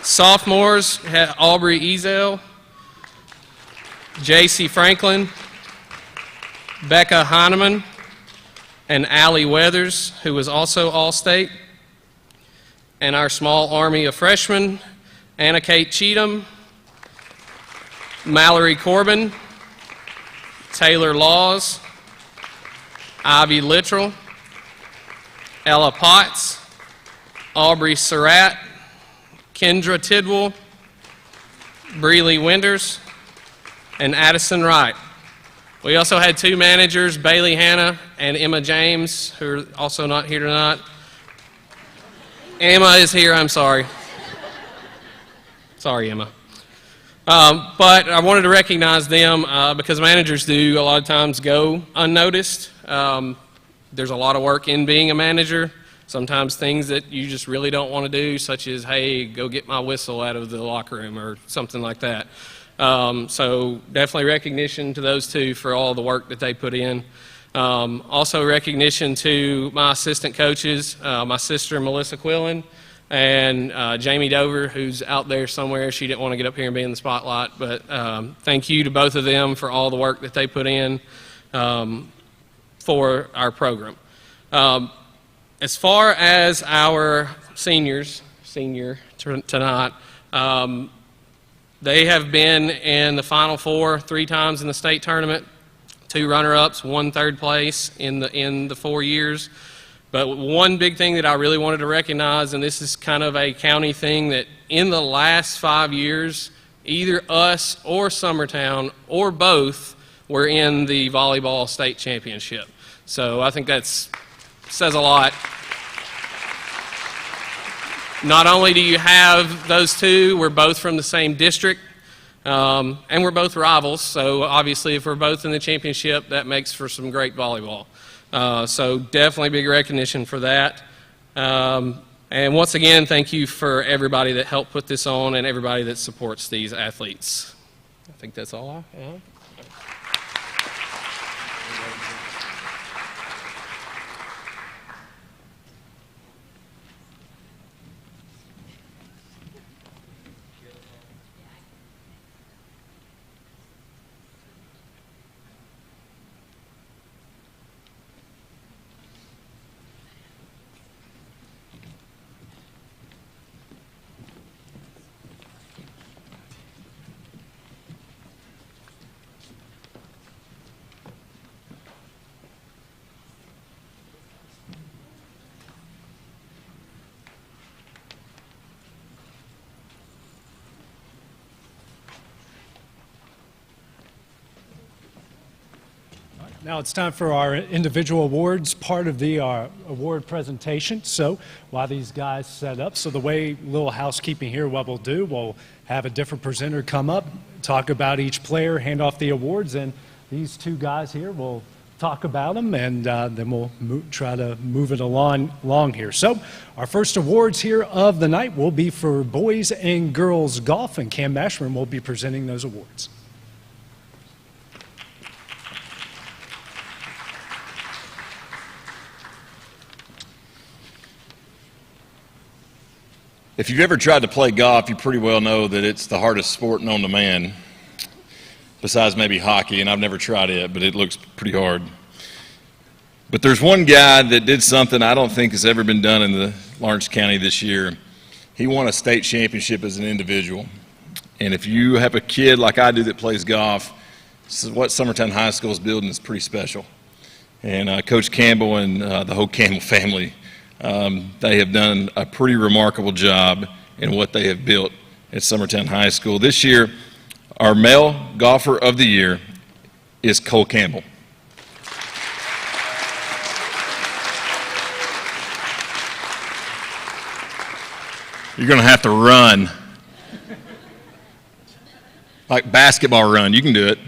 S10: Sophomores, we had Aubrey Ezel, J.C. Franklin, Becca Heineman, and Allie Weathers, who was also All-State. And our small army of freshmen, Anna Kate Cheatham, Mallory Corbin, Taylor Laws, Ivy Littrell, Ella Potts, Aubrey Surratt, Kendra Tidwell, Breeley Winters, and Addison Wright. We also had two managers, Bailey Hanna and Emma James, who are also not here tonight. Emma is here, I'm sorry. Sorry, Emma. But I wanted to recognize them because managers do a lot of times go unnoticed. There's a lot of work in being a manager. Sometimes things that you just really don't want to do, such as, hey, go get my whistle out of the locker room or something like that. So definitely recognition to those two for all the work that they put in. Also recognition to my assistant coaches, my sister Melissa Quillen, and Jamie Dover, who's out there somewhere. She didn't want to get up here and be in the spotlight, but thank you to both of them for all the work that they put in for our program. As far as our senior tonight, they have been in the Final Four 3 times in the state tournament, 2 runner-ups, 1 third place in the 4 years. But one big thing that I really wanted to recognize, and this is kind of a county thing, that in the last 5 years, either us or Summertown or both were in the volleyball state championship. So I think that says a lot. not only do you have those two, we're both from the same district, and we're both rivals. So obviously, if we're both in the championship, that makes for some great volleyball. So definitely big recognition for that. And once again, thank you for everybody that helped put this on and everybody that supports these athletes. I think that's all I have.
S2: Now it's time for our individual awards, part of the award presentation. So while these guys set up, so the way, little housekeeping here, what we'll do, we'll have a different presenter come up, talk about each player, hand off the awards, and these two guys here will talk about them, and then we'll try to move it along here. So our first awards here of the night will be for boys and girls golf, and Cam Mashburn will be presenting those awards.
S11: If you've ever tried to play golf, you pretty well know that it's the hardest sport known to man, besides maybe hockey, and I've never tried it, but it looks pretty hard. But there's one guy that did something I don't think has ever been done in the Lawrence County this year. He won a state championship as an individual. And if you have a kid like I do that plays golf, this is what Summertown High School is building is pretty special. And Coach Campbell and the whole Campbell family, they have done a pretty remarkable job in what they have built at Summertown High School. This year, our male golfer of the year is Cole Campbell. You're going to have to run. Like basketball run. You can do it.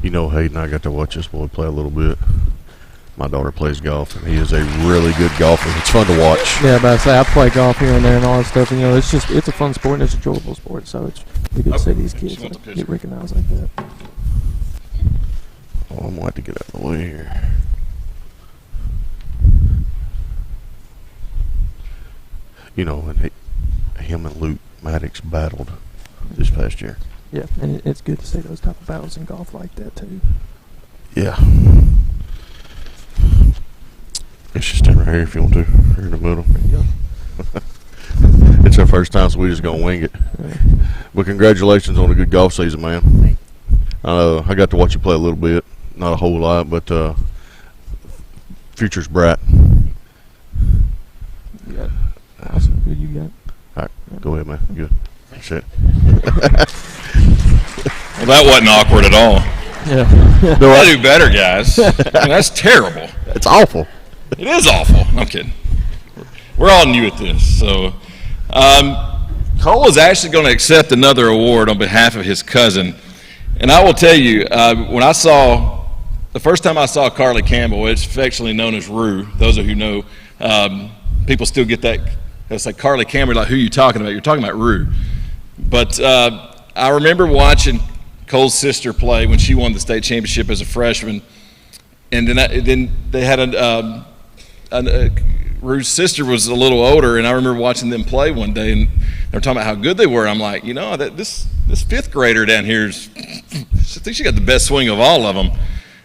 S12: You know, Hayden, I got to watch this boy play a little bit. My daughter plays golf, and he is a really good golfer. It's fun to watch.
S13: Yeah, but I say I play golf here and there and all that stuff. And, you know, it's a fun sport and it's an enjoyable sport. So it's good to see these kids get recognized like that.
S12: Oh, I'm going to have to get out of the way here. You know, and him and Luke Maddox battled this past year.
S13: Yeah, and it's good to see those type of battles in golf like that, too.
S12: Yeah. Let's just stand right here if you want to. Here in the middle. It's our first time, so we just going to wing it. Yeah. But congratulations on a good golf season, man. I got to watch you play a little bit. Not a whole lot, but future's bright.
S13: Yeah. Awesome. Good you got.
S12: All right. Go ahead, man. Good. That's it.
S11: Well, that wasn't awkward at all.
S13: Yeah.
S11: No, I do better, guys. I mean, that's terrible.
S12: It's awful.
S11: It is awful. I'm kidding. We're all new at this. So, Cole is actually going to accept another award on behalf of his cousin. And I will tell you, the first time I saw Carly Campbell, it's affectionately known as Rue. Those of you who know, people still get that. It's like Carly Campbell, like, who are you talking about? You're talking about Rue. But I remember watching Cole's sister play when she won the state championship as a freshman. And then they had Rue's sister was a little older, and I remember watching them play one day, and they were talking about how good they were. I'm like, you know, this fifth grader down here is, I think she got the best swing of all of them.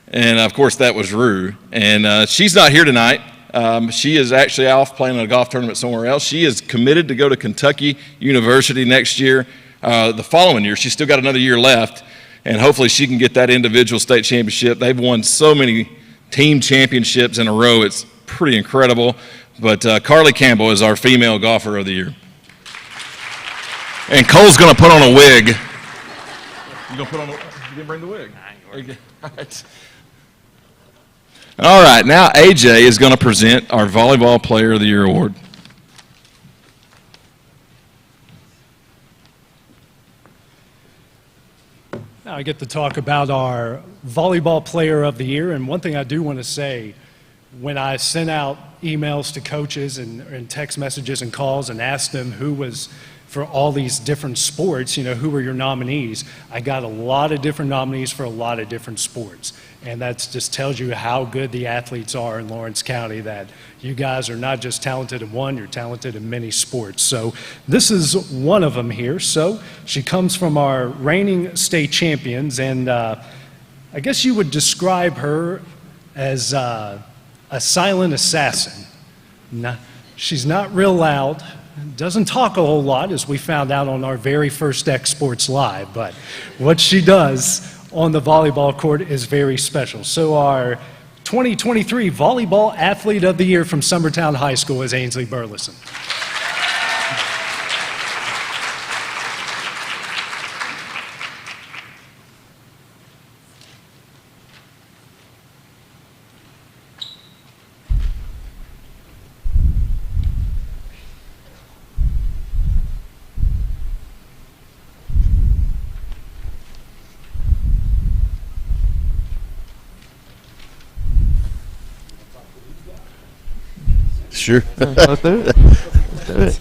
S11: And of course, that was Rue. And she's not here tonight. She is actually off playing in a golf tournament somewhere else. She is committed to go to Kentucky University next year. The following year, she's still got another year left, and hopefully she can get that individual state championship. They've won so many team championships in a row. It's pretty incredible. but Carly Campbell is our female golfer of the year. And Cole's going to put on a wig. You going to put on a, you didn't bring the wig? All right. All right, now AJ is going to present our Volleyball Player of the Year award.
S2: Now I get to talk about our Volleyball Player of the Year, and one thing I do want to say, when I sent out emails to coaches and text messages and calls and asked them who was for all these different sports, who were your nominees, I got a lot of different nominees for a lot of different sports. And that just tells you how good the athletes are in Lawrence County, that you guys are not just talented in one, you're talented in many sports. So this is one of them here. So she comes from our reigning state champions, and I guess you would describe her as a silent assassin. She's not real loud, doesn't talk a whole lot, as we found out on our very first X Sports Live, but what she does on the volleyball court is very special. So our 2023 Volleyball Athlete of the Year from Summertown High School is Ainsley Burleson.
S12: Sure.
S13: Let's do it. Let's do it.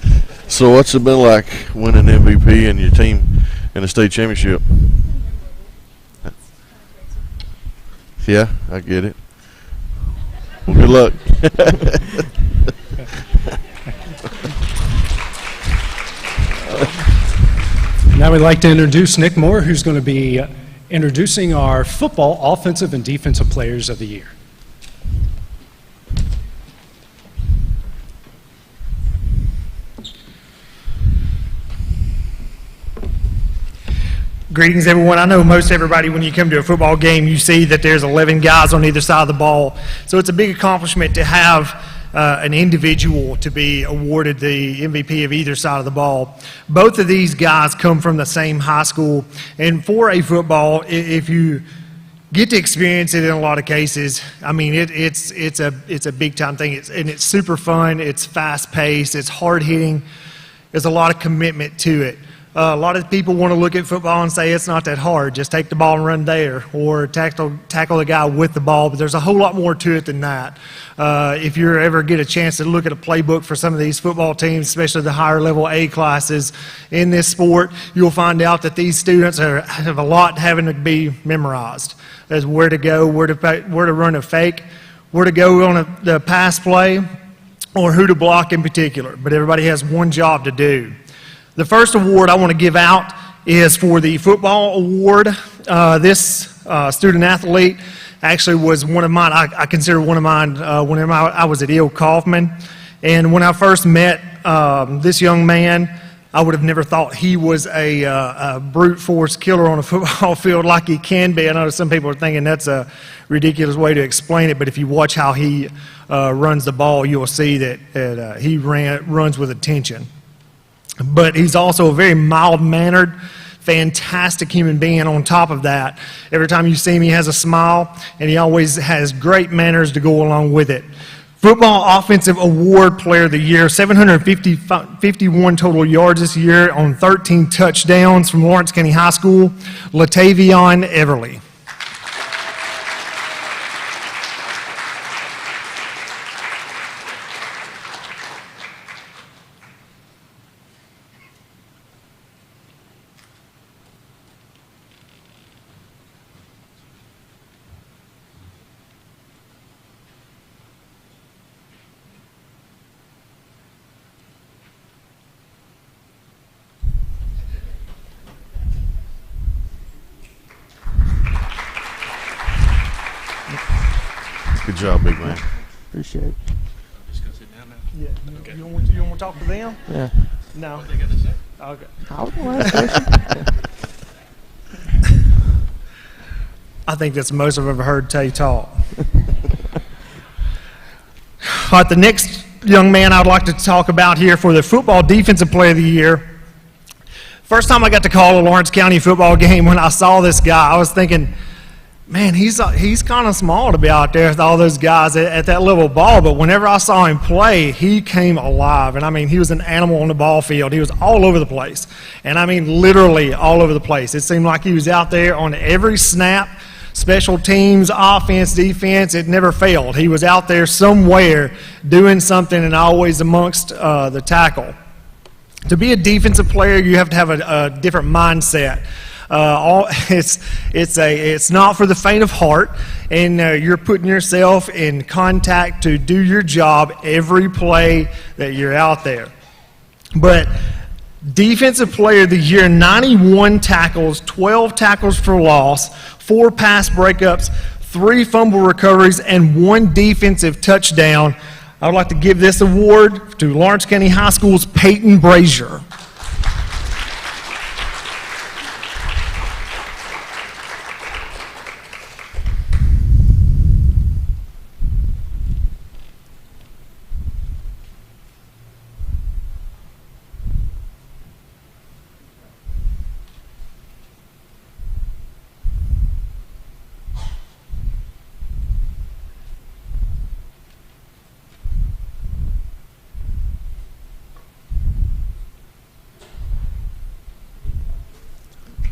S12: So what's it been like winning MVP and your team in the state championship? Yeah, I get it. Well, good luck.
S2: Now we'd like to introduce Nick Moore, who's going to be introducing our football offensive and defensive players of the year.
S14: Greetings, everyone. I know most everybody, when you come to a football game, you see that there's 11 guys on either side of the ball. So it's a big accomplishment to have an individual to be awarded the MVP of either side of the ball. Both of these guys come from the same high school. And for a football, if you get to experience it in a lot of cases, I mean, it's a big-time thing. It's super fun. It's fast-paced. It's hard-hitting. There's a lot of commitment to it. A lot of people want to look at football and say it's not that hard. Just take the ball and run there, or tackle the guy with the ball. But there's a whole lot more to it than that. If you ever get a chance to look at a playbook for some of these football teams, especially the higher level A classes in this sport, you'll find out that these students have a lot having to be memorized as where to go, where to run a fake, where to go on the pass play, or who to block in particular. But everybody has one job to do. The first award I want to give out is for the football award. This student athlete actually was one of mine. I consider one of mine whenever I was at E.O. Kaufman. And when I first met this young man, I would have never thought he was a brute force killer on a football field like he can be. I know some people are thinking that's a ridiculous way to explain it, but if you watch how he runs the ball, you'll see that he runs with attention. But he's also a very mild-mannered, fantastic human being. On top of that, every time you see him, he has a smile, and he always has great manners to go along with it. Football Offensive Award Player of the Year, 751 total yards this year on 13 touchdowns from Lawrence County High School, Latavion Everly.
S12: Good job, big man.
S13: Appreciate it.
S14: Just go sit down now. Yeah. Okay. You want to talk to them?
S13: Yeah.
S14: No.
S8: What they got to say?
S14: Okay.
S13: I was going to ask a question.
S14: I think that's the most I've ever heard Tay talk. All right, the next young man I'd like to talk about here for the Football Defensive Player of the Year. First time I got to call a Lawrence County football game, when I saw this guy, I was thinking, man, he's kind of small to be out there with all those guys at that level of ball. But whenever I saw him play, he came alive. And I mean, he was an animal on the ball field. He was all over the place. And I mean, literally all over the place. It seemed like he was out there on every snap. Special teams, offense, defense, it never failed. He was out there somewhere doing something, and always amongst the tackle. To be a defensive player, you have to have a different mindset. It's not for the faint of heart, and you're putting yourself in contact to do your job every play that you're out there. But Defensive Player of the Year, 91 tackles, 12 tackles for loss, 4 pass breakups, 3 fumble recoveries, and 1 defensive touchdown. I would like to give this award to Lawrence County High School's Peyton Brazier.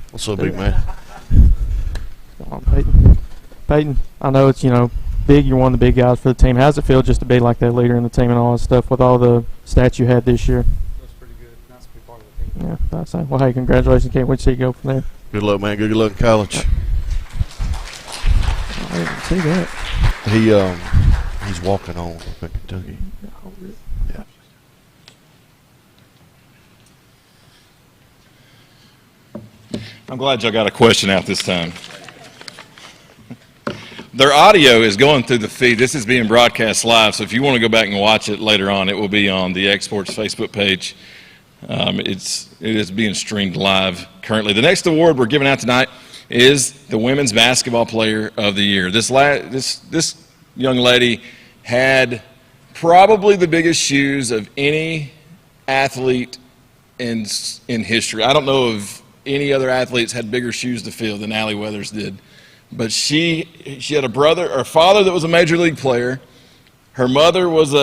S12: What's up, big man?
S13: Come on, Peyton. Peyton, I know it's, big. You're one of the big guys for the team. How's it feel just to be like that leader in the team and all that stuff with all the stats you had this year?
S15: That's pretty good. Nice to be part of the team.
S13: Yeah, that's it. Well, hey, congratulations. Can't wait to see you go from there.
S12: Good luck, man. Good luck in college.
S13: I didn't see that.
S12: He's walking on up in Kentucky. Yeah.
S11: I'm glad y'all got a question out this time. Their audio is going through the feed. This is being broadcast live, so if you want to go back and watch it later on, it will be on the Exports Facebook page. It is being streamed live currently. The next award we're giving out tonight is the Women's Basketball Player of the Year. This young lady had probably the biggest shoes of any athlete in history. I don't know if any other athletes had bigger shoes to fill than Allie Weathers did. But she had a father that was a major league player. Her mother was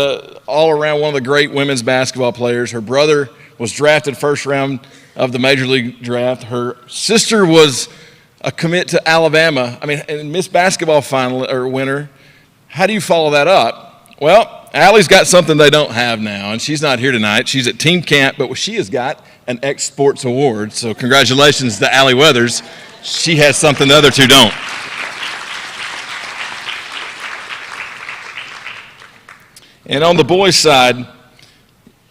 S11: all around one of the great women's basketball players. Her brother was drafted first round of the major league draft. Her sister was a commit to Alabama. I mean, and Miss Basketball winner. How do you follow that up? Well, Allie's got something they don't have now, and she's not here tonight. She's at team camp, but she has got an X Sports Award. So congratulations to Allie Weathers. She has something the other two don't. And on the boys' side,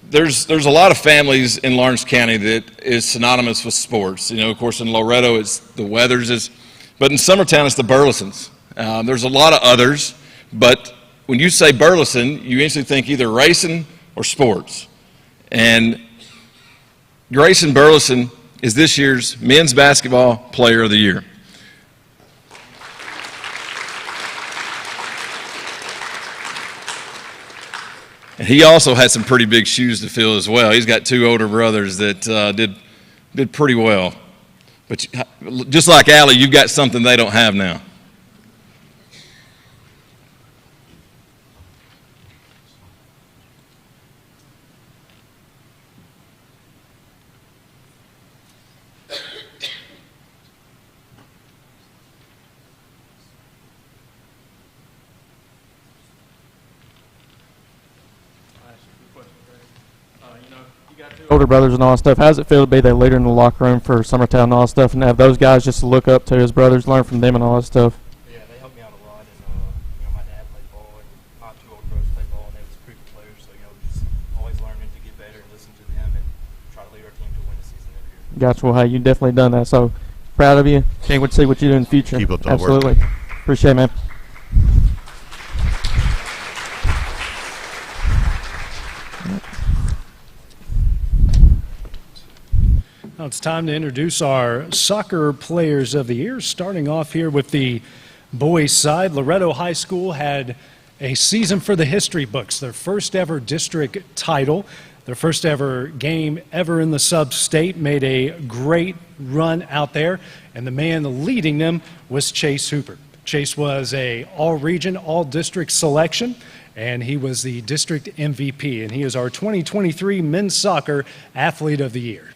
S11: there's a lot of families in Lawrence County that is synonymous with sports. Of course, in Loretto, it's the Weatherses, but in Summertown, it's the Burlesons. There's a lot of others, but when you say Burleson, you instantly think either racing or sports. And Grayson Burleson is this year's Men's Basketball Player of the Year. And he also had some pretty big shoes to fill as well. He's got 2 older brothers that did pretty well. But just like Allie, you've got something they don't have now.
S13: Older brothers and all that stuff. How does it feel to be that leader in the locker room for Summertown and all that stuff, and have those guys just to look up to, his brothers, learn from them and all that stuff?
S15: Yeah, they helped me out a lot, and my dad played ball, and my 2 older brothers played ball, and they was pretty good players. So just always learning to get better and listen to them and try to lead our team to win the season every year.
S13: Gotcha. Well, hey, you definitely done that. So proud of you. Can't wait to see what you do in the future.
S12: Keep up the
S13: Absolutely.
S12: work.
S13: Appreciate it, man.
S2: Now it's time to introduce our soccer players of the year, starting off here with the boys' side. Loretto High School had a season for the history books, their first ever district title, their first ever game ever in the sub-state, made a great run out there, and the man leading them was Chase Hooper. Chase was a all-region, all-district selection, and he was the district MVP, and he is our 2023 Men's Soccer Athlete of the Year.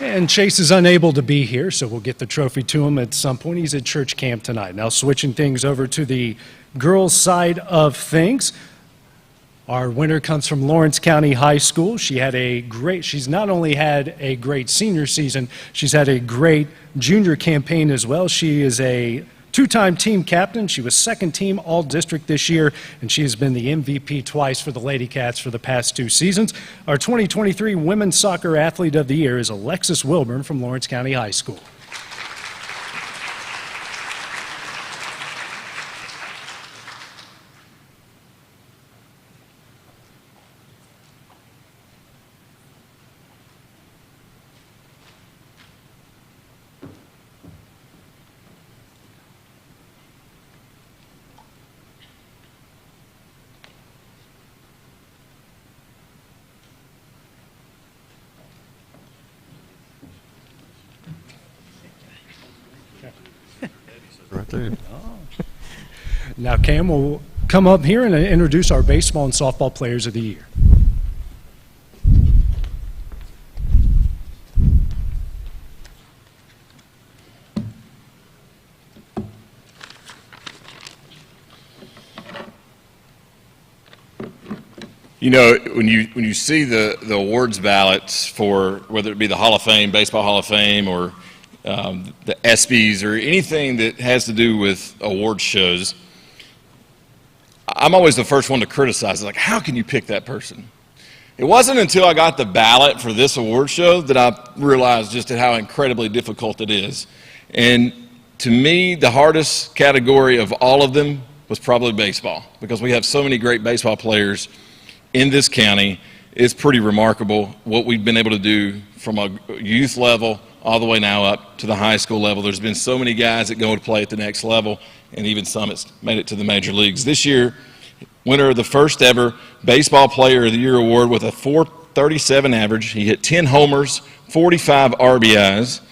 S2: And Chase is unable to be here, so we'll get the trophy to him at some point. He's at church camp tonight. Now switching things over to the girls' side of things. Our winner comes from Lawrence County High School. She's not only had a great senior season, she's had a great junior campaign as well. She is a two-time team captain. She was second team all-district this year, and she has been the MVP twice for the Lady Cats for the past 2 seasons. Our 2023 Women's Soccer Athlete of the Year is Alexis Wilburn from Lawrence County High School.
S12: Right there.
S2: Now Cam will come up here and introduce our baseball and softball players of the year.
S11: You know, when you see the awards ballots for whether it be the Hall of Fame, Baseball Hall of Fame, or the ESPYs, or anything that has to do with award shows, I'm always the first one to criticize. Like, how can you pick that person? It wasn't until I got the ballot for this award show that I realized just how incredibly difficult it is. And to me, the hardest category of all of them was probably baseball, because we have so many great baseball players in this county. It's pretty remarkable what we've been able to do from a youth level all the way now up to the high school level. There's been so many guys that go to play at the next level, and even some that's made it to the major leagues. This year, winner of the first ever Baseball Player of the Year award with a .437 average. He hit 10 homers, 45 RBIs,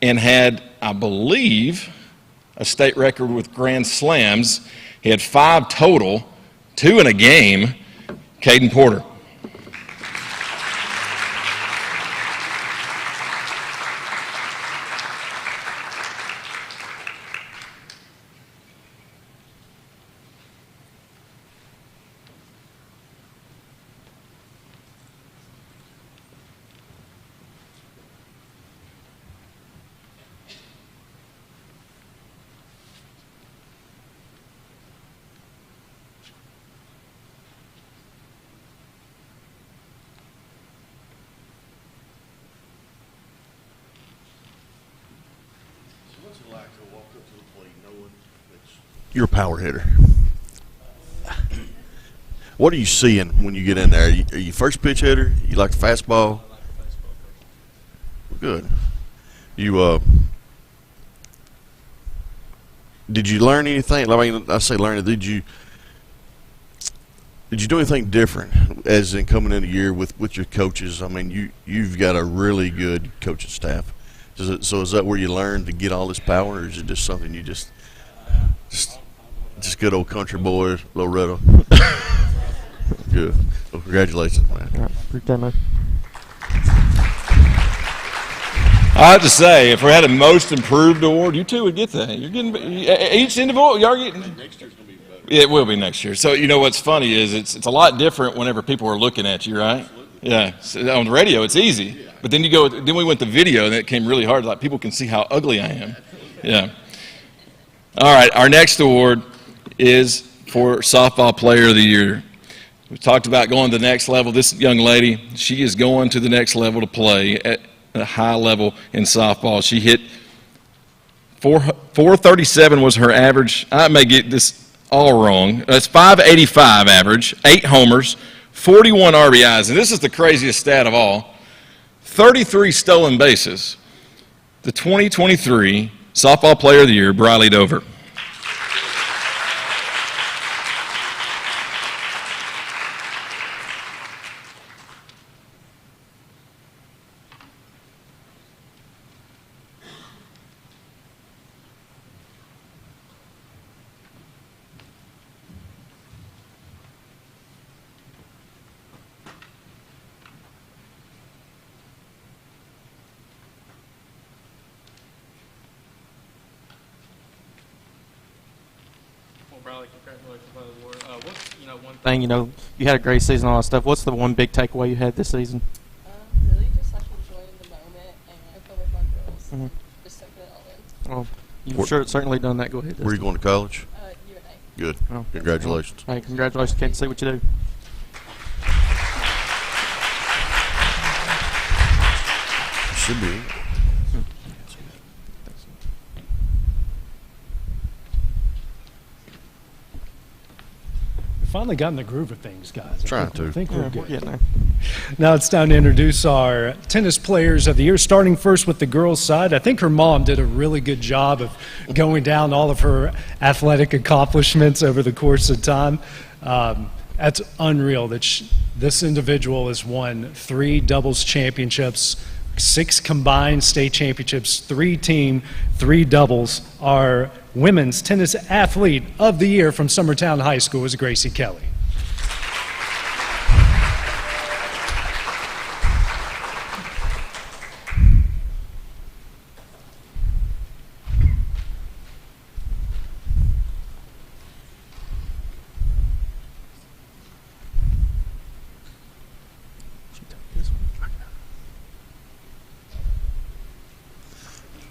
S11: and had, I believe, a state record with grand slams. He had 5 total, 2 in a game. Caden Porter.
S12: You're a power hitter. What are you seeing when you get in there? Are you first pitch hitter? You like the fastball? Good. You did you learn anything? I mean, I say learn. Did you do anything different as in coming in a year with your coaches? I mean, you've got a really good coaching staff. So is that where you learn to get all this power, or is it just something you just good old country boy, Loretto? Good. Well, congratulations, man.
S13: All right, appreciate it, man.
S11: I have to say, if we had a most improved award, you two would get that. You're getting each individual. Y'all getting. Next year's gonna be better. Yeah, it will be next year. So you know what's funny is it's a lot different whenever people are looking at you, right? Absolutely. Yeah. So on the radio, it's easy, yeah. But then then we went to video, and it came really hard. Like, people can see how ugly I am. Yeah. All right. Our next award is for Softball Player of the Year. We talked about going to the next level. This young lady, she is going to the next level to play at a high level in softball. She hit 437 was her average. I may get this all wrong. That's 585 average, 8 homers, 41 RBIs. And this is the craziest stat of all. 33 stolen bases. The 2023 Softball Player of the Year, Briley Dover.
S10: Well, Bradley, congratulations on the award. What's one thing, you had a great season and all that stuff. What's the one big takeaway you had this season?
S16: Really just like enjoying the moment and I feel with my girls and just soaking it all in.
S10: Well, you've certainly done that. Go ahead.
S12: Where are you going to college?
S16: UNA.
S12: Good.
S10: Oh.
S12: Congratulations.
S10: Hey, congratulations. Can't see what you do.
S12: Should be.
S2: Finally got in the groove of things, guys.
S12: Trying
S2: I
S12: to.
S2: think we're
S10: Yeah,
S2: good.
S10: we're getting there.
S2: Now it's time to introduce our tennis players of the year, starting first with the girls' side. I think her mom did a really good job of going down all of her athletic accomplishments over the course of time. That's unreal that this individual has won 3 doubles championships, 6 combined state championships, 3 team, 3 doubles. Our women's tennis athlete of the year from Summertown High School is Gracie Kelly.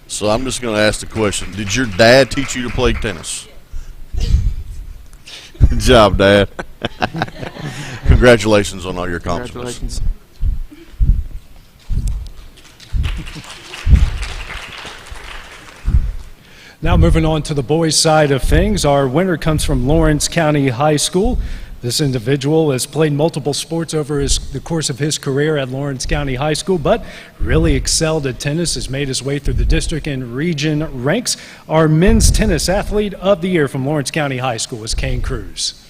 S12: So I'm just going to ask the question. Did your dad teach you to play tennis? Good job, Dad. Congratulations on all your accomplishments.
S10: Congratulations.
S2: Now moving on to the boys' side of things, our winner comes from Lawrence County High School. This individual has played multiple sports over the course of his career at Lawrence County High School, but really excelled at tennis, has made his way through the district and region ranks. Our men's tennis athlete of the year from Lawrence County High School is Kane Cruz.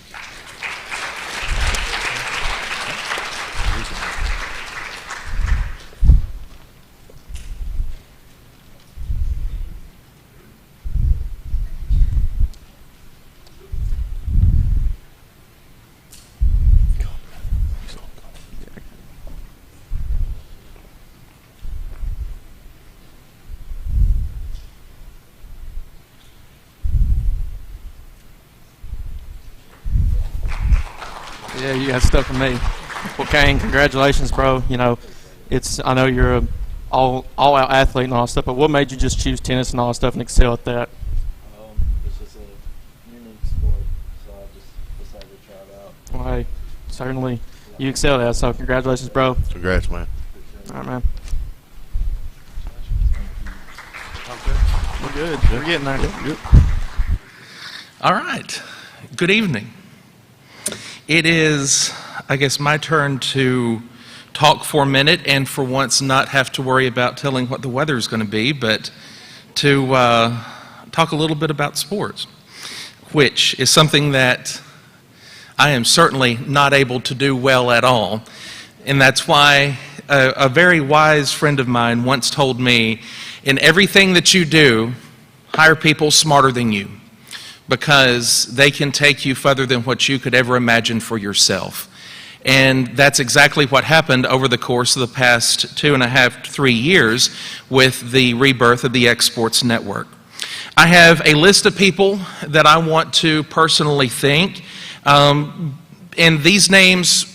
S10: Yeah, you got stuff from me. Well, Kane, congratulations, bro. I know you're a all-out athlete and all that stuff, but what made you just choose tennis and all that stuff and excel at that?
S15: It's just a unique sport, so I just decided to try it out.
S10: Well, hey, certainly you excel at that, so congratulations, bro.
S12: Congrats, man.
S10: All right, man. We're good. We're getting there.
S12: Good.
S17: All right. Good evening. It is, I guess, my turn to talk for a minute and for once not have to worry about telling what the weather is going to be, but to talk a little bit about sports, which is something that I am certainly not able to do well at all. And that's why a very wise friend of mine once told me, in everything that you do, hire people smarter than you, because they can take you further than what you could ever imagine for yourself. And that's exactly what happened over the course of the past 2.5 to 3 years with the rebirth of the X Sports Network. I have a list of people that I want to personally thank, and these names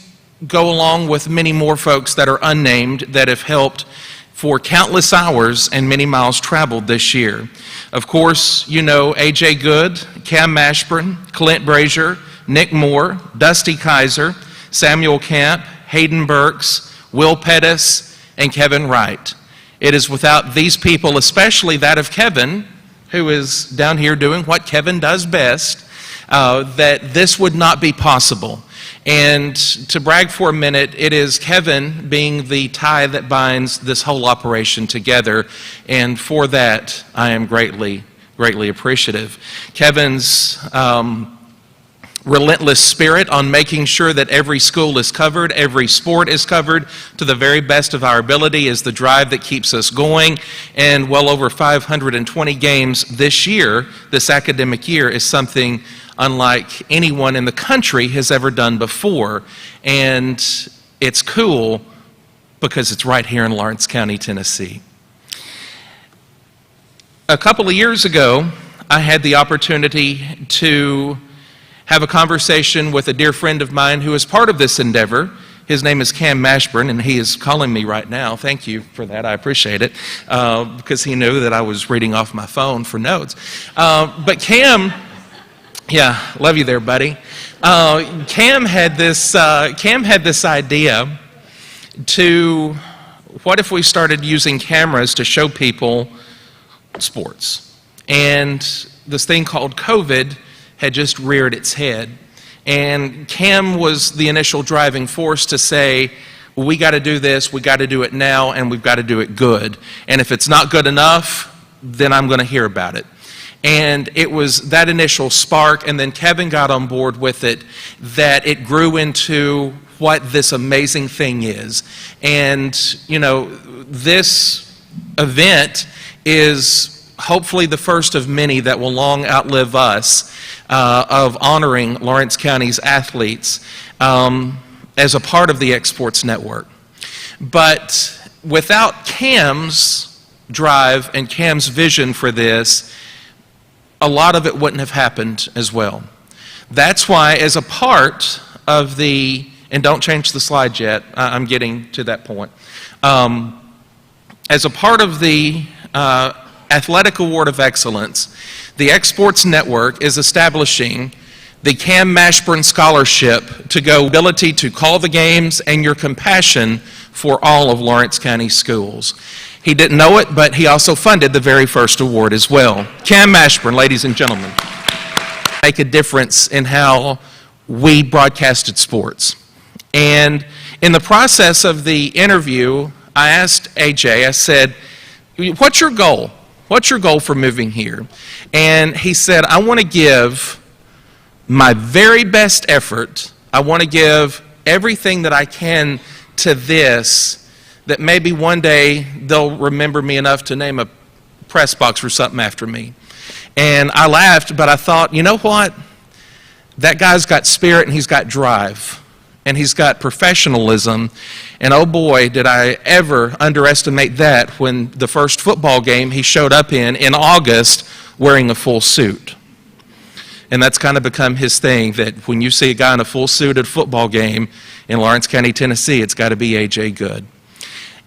S17: go along with many more folks that are unnamed that have helped for countless hours and many miles traveled this year. Of course, you know A.J. Good, Cam Mashburn, Clint Brazier, Nick Moore, Dusty Kaiser, Samuel Camp, Hayden Burks, Will Pettis, and Kevin Wright. It is without these people, especially that of Kevin, who is down here doing what Kevin does best, that this would not be possible. And to brag for a minute, it is Kevin being the tie that binds this whole operation together, and for that I am greatly appreciative. Kevin's relentless spirit on making sure that every school is covered, every sport is covered to the very best of our ability is the drive that keeps us going. And well over 520 games this year, this academic year, is something unlike anyone in the country has ever done before. And it's cool because it's right here in Lawrence County, Tennessee. A couple of years ago, I had the opportunity to have a conversation with a dear friend of mine who is part of this endeavor. His name is Cam Mashburn, and he is calling me right now. Thank you for that. I appreciate it, because he knew that I was reading off my phone for notes. But Cam, yeah, love you there, buddy. Cam had this idea to, what if we started using cameras to show people sports? And this thing called COVID had just reared its head. And Cam was the initial driving force to say, well, we got to do this, we got to do it now, and we've got to do it good. And if it's not good enough, then I'm going to hear about it. And it was that initial spark, and then Kevin got on board with it, that it grew into what this amazing thing is. And, you know, this event is hopefully the first of many that will long outlive us, of honoring Lawrence County's athletes as a part of the X-Sports Network. But without Cam's drive and Cam's vision for this, a lot of it wouldn't have happened as well. That's why, as a part of the, and don't change the slide yet, I'm getting to that point. As a part of the Athletic Award of Excellence, the X-Sports Network is establishing the Cam Mashburn Scholarship to go ability to call the games and your compassion for all of Lawrence County schools. He didn't know it, but he also funded the very first award as well. Cam Mashburn, ladies and gentlemen, make a difference in how we broadcasted sports. And in the process of the interview, I asked AJ, I said, what's your goal? What's your goal for moving here? And he said, I want to give my very best effort. I want to give everything that I can to this, that maybe one day they'll remember me enough to name a press box or something after me. And I laughed, but I thought, you know what? That guy's got spirit and he's got drive. And he's got professionalism, and oh boy, did I ever underestimate that when the first football game he showed up in August wearing a full suit. And that's kind of become his thing, that when you see a guy in a full suit at a football game in Lawrence County, Tennessee, it's got to be AJ Good.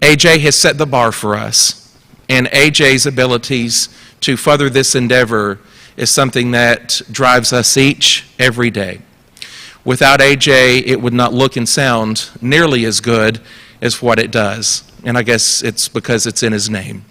S17: AJ has set the bar for us, and AJ's abilities to further this endeavor is something that drives us every day. Without AJ, it would not look and sound nearly as good as what it does. And I guess it's because it's in his name.